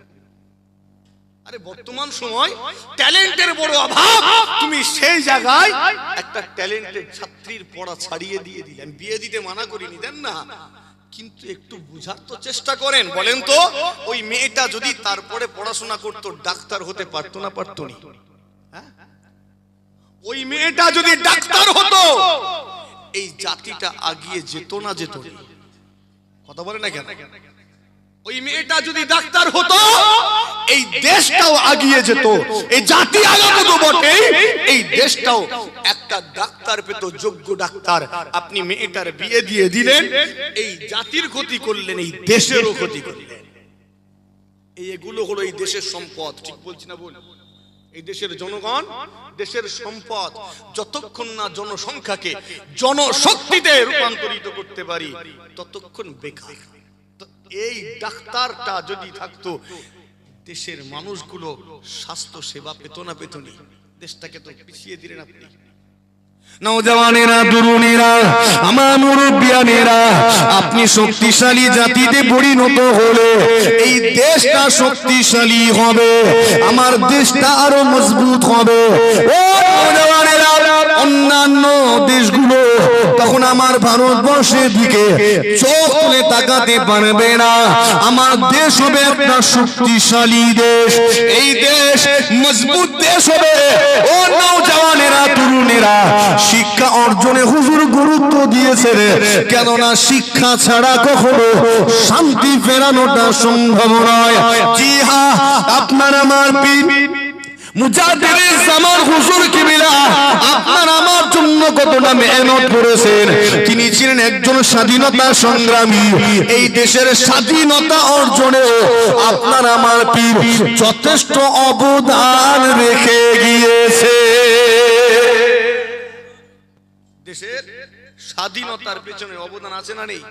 আরে বর্তমান সময় ট্যালেন্টের বড় অভাব, তুমি সেই জায়গায় একটা ট্যালেন্টেড ছাত্রীর পড়া ছাড়িয়ে দিয়ে দিলেন। বিয়ে দিতে মানা করিনি, দেন না, কিন্তু একটু বুঝার তো চেষ্টা করেন। বলেন তো ওই মেয়েটা যদি তারপরে পড়াশোনা করতো, ডাক্তার হতে পারতো না? পারতো না? ওই মেয়েটা যদি ডাক্তার হতো, এই জাতিটা আগিয়ে যেত না? যেত না? কথা বলে না কেন? ওই মেয়েটা যদি ডাক্তার হতো, এই দেশটাও আগিয়ে যেত। এই জাতি আগামী তো বটে, এই দেশটাও একটা ডাক্তার পেত, যোগ্য ডাক্তার। আপনি মেয়েটার বিয়ে দিয়ে দিলেন, এই জাতির ক্ষতি করলেন, এই দেশেরও ক্ষতি করলেন। এইগুলো হলো এই দেশের সম্পদ। ঠিক বলছি না? বল। এই দেশের জনগণ দেশের সম্পদ। যতক্ষণ না জনসংখ্যাকে জনশক্তিতে রূপান্তরিত করতে পারি ততক্ষণ বেকার। এই ডাক্তারটা যদি থাকতো, দেশের মানুষগুলো স্বাস্থ্য সেবা পেত না পেতনি? দেশটাকে তো পিছিয়ে দিলেন আপনি। নওজওয়ানেরা, তরুণেরা, আমার মুরব্বিয়ানেরা, আপনি শক্তিশালী জাতিতে পরিণত হলে এই দেশটা শক্তিশালী হবে, আমার দেশটা আরো মজবুত হবে। ও নওজওয়ানেরা, অন্যান্য দেশগুলো তখন আমার ভারতবর্ষের দিকে চোখ তুলে তাকাতে পারবে না। আমার দেশ হবে একটা শক্তিশালী দেশ, এই দেশ মজবুত দেশ হবে। ও নওজওয়ানেরা, তরুণেরা, শিক্ষা অর্জনে হুজুর গুরুত্ব দিয়েছে, কেননা শিক্ষা ছাড়া কখনো শান্তি ফেরানোটা সম্ভব নয়। জি হ্যাঁ, আপনার আমার পীর মুজাদ্দিদে জামান হুজুর কিবলা আপনার আমার জন্য কতটা মেহনত করেছেন। তিনি ছিলেন একজন স্বাধীনতা সংগ্রামী। এই দেশের স্বাধীনতা অর্জনে আপনার আমার পীর যথেষ্ট অবদান রেখে গিয়েছে। দেশের স্বাধীনতার পেছনে অবদান আছে না নেই?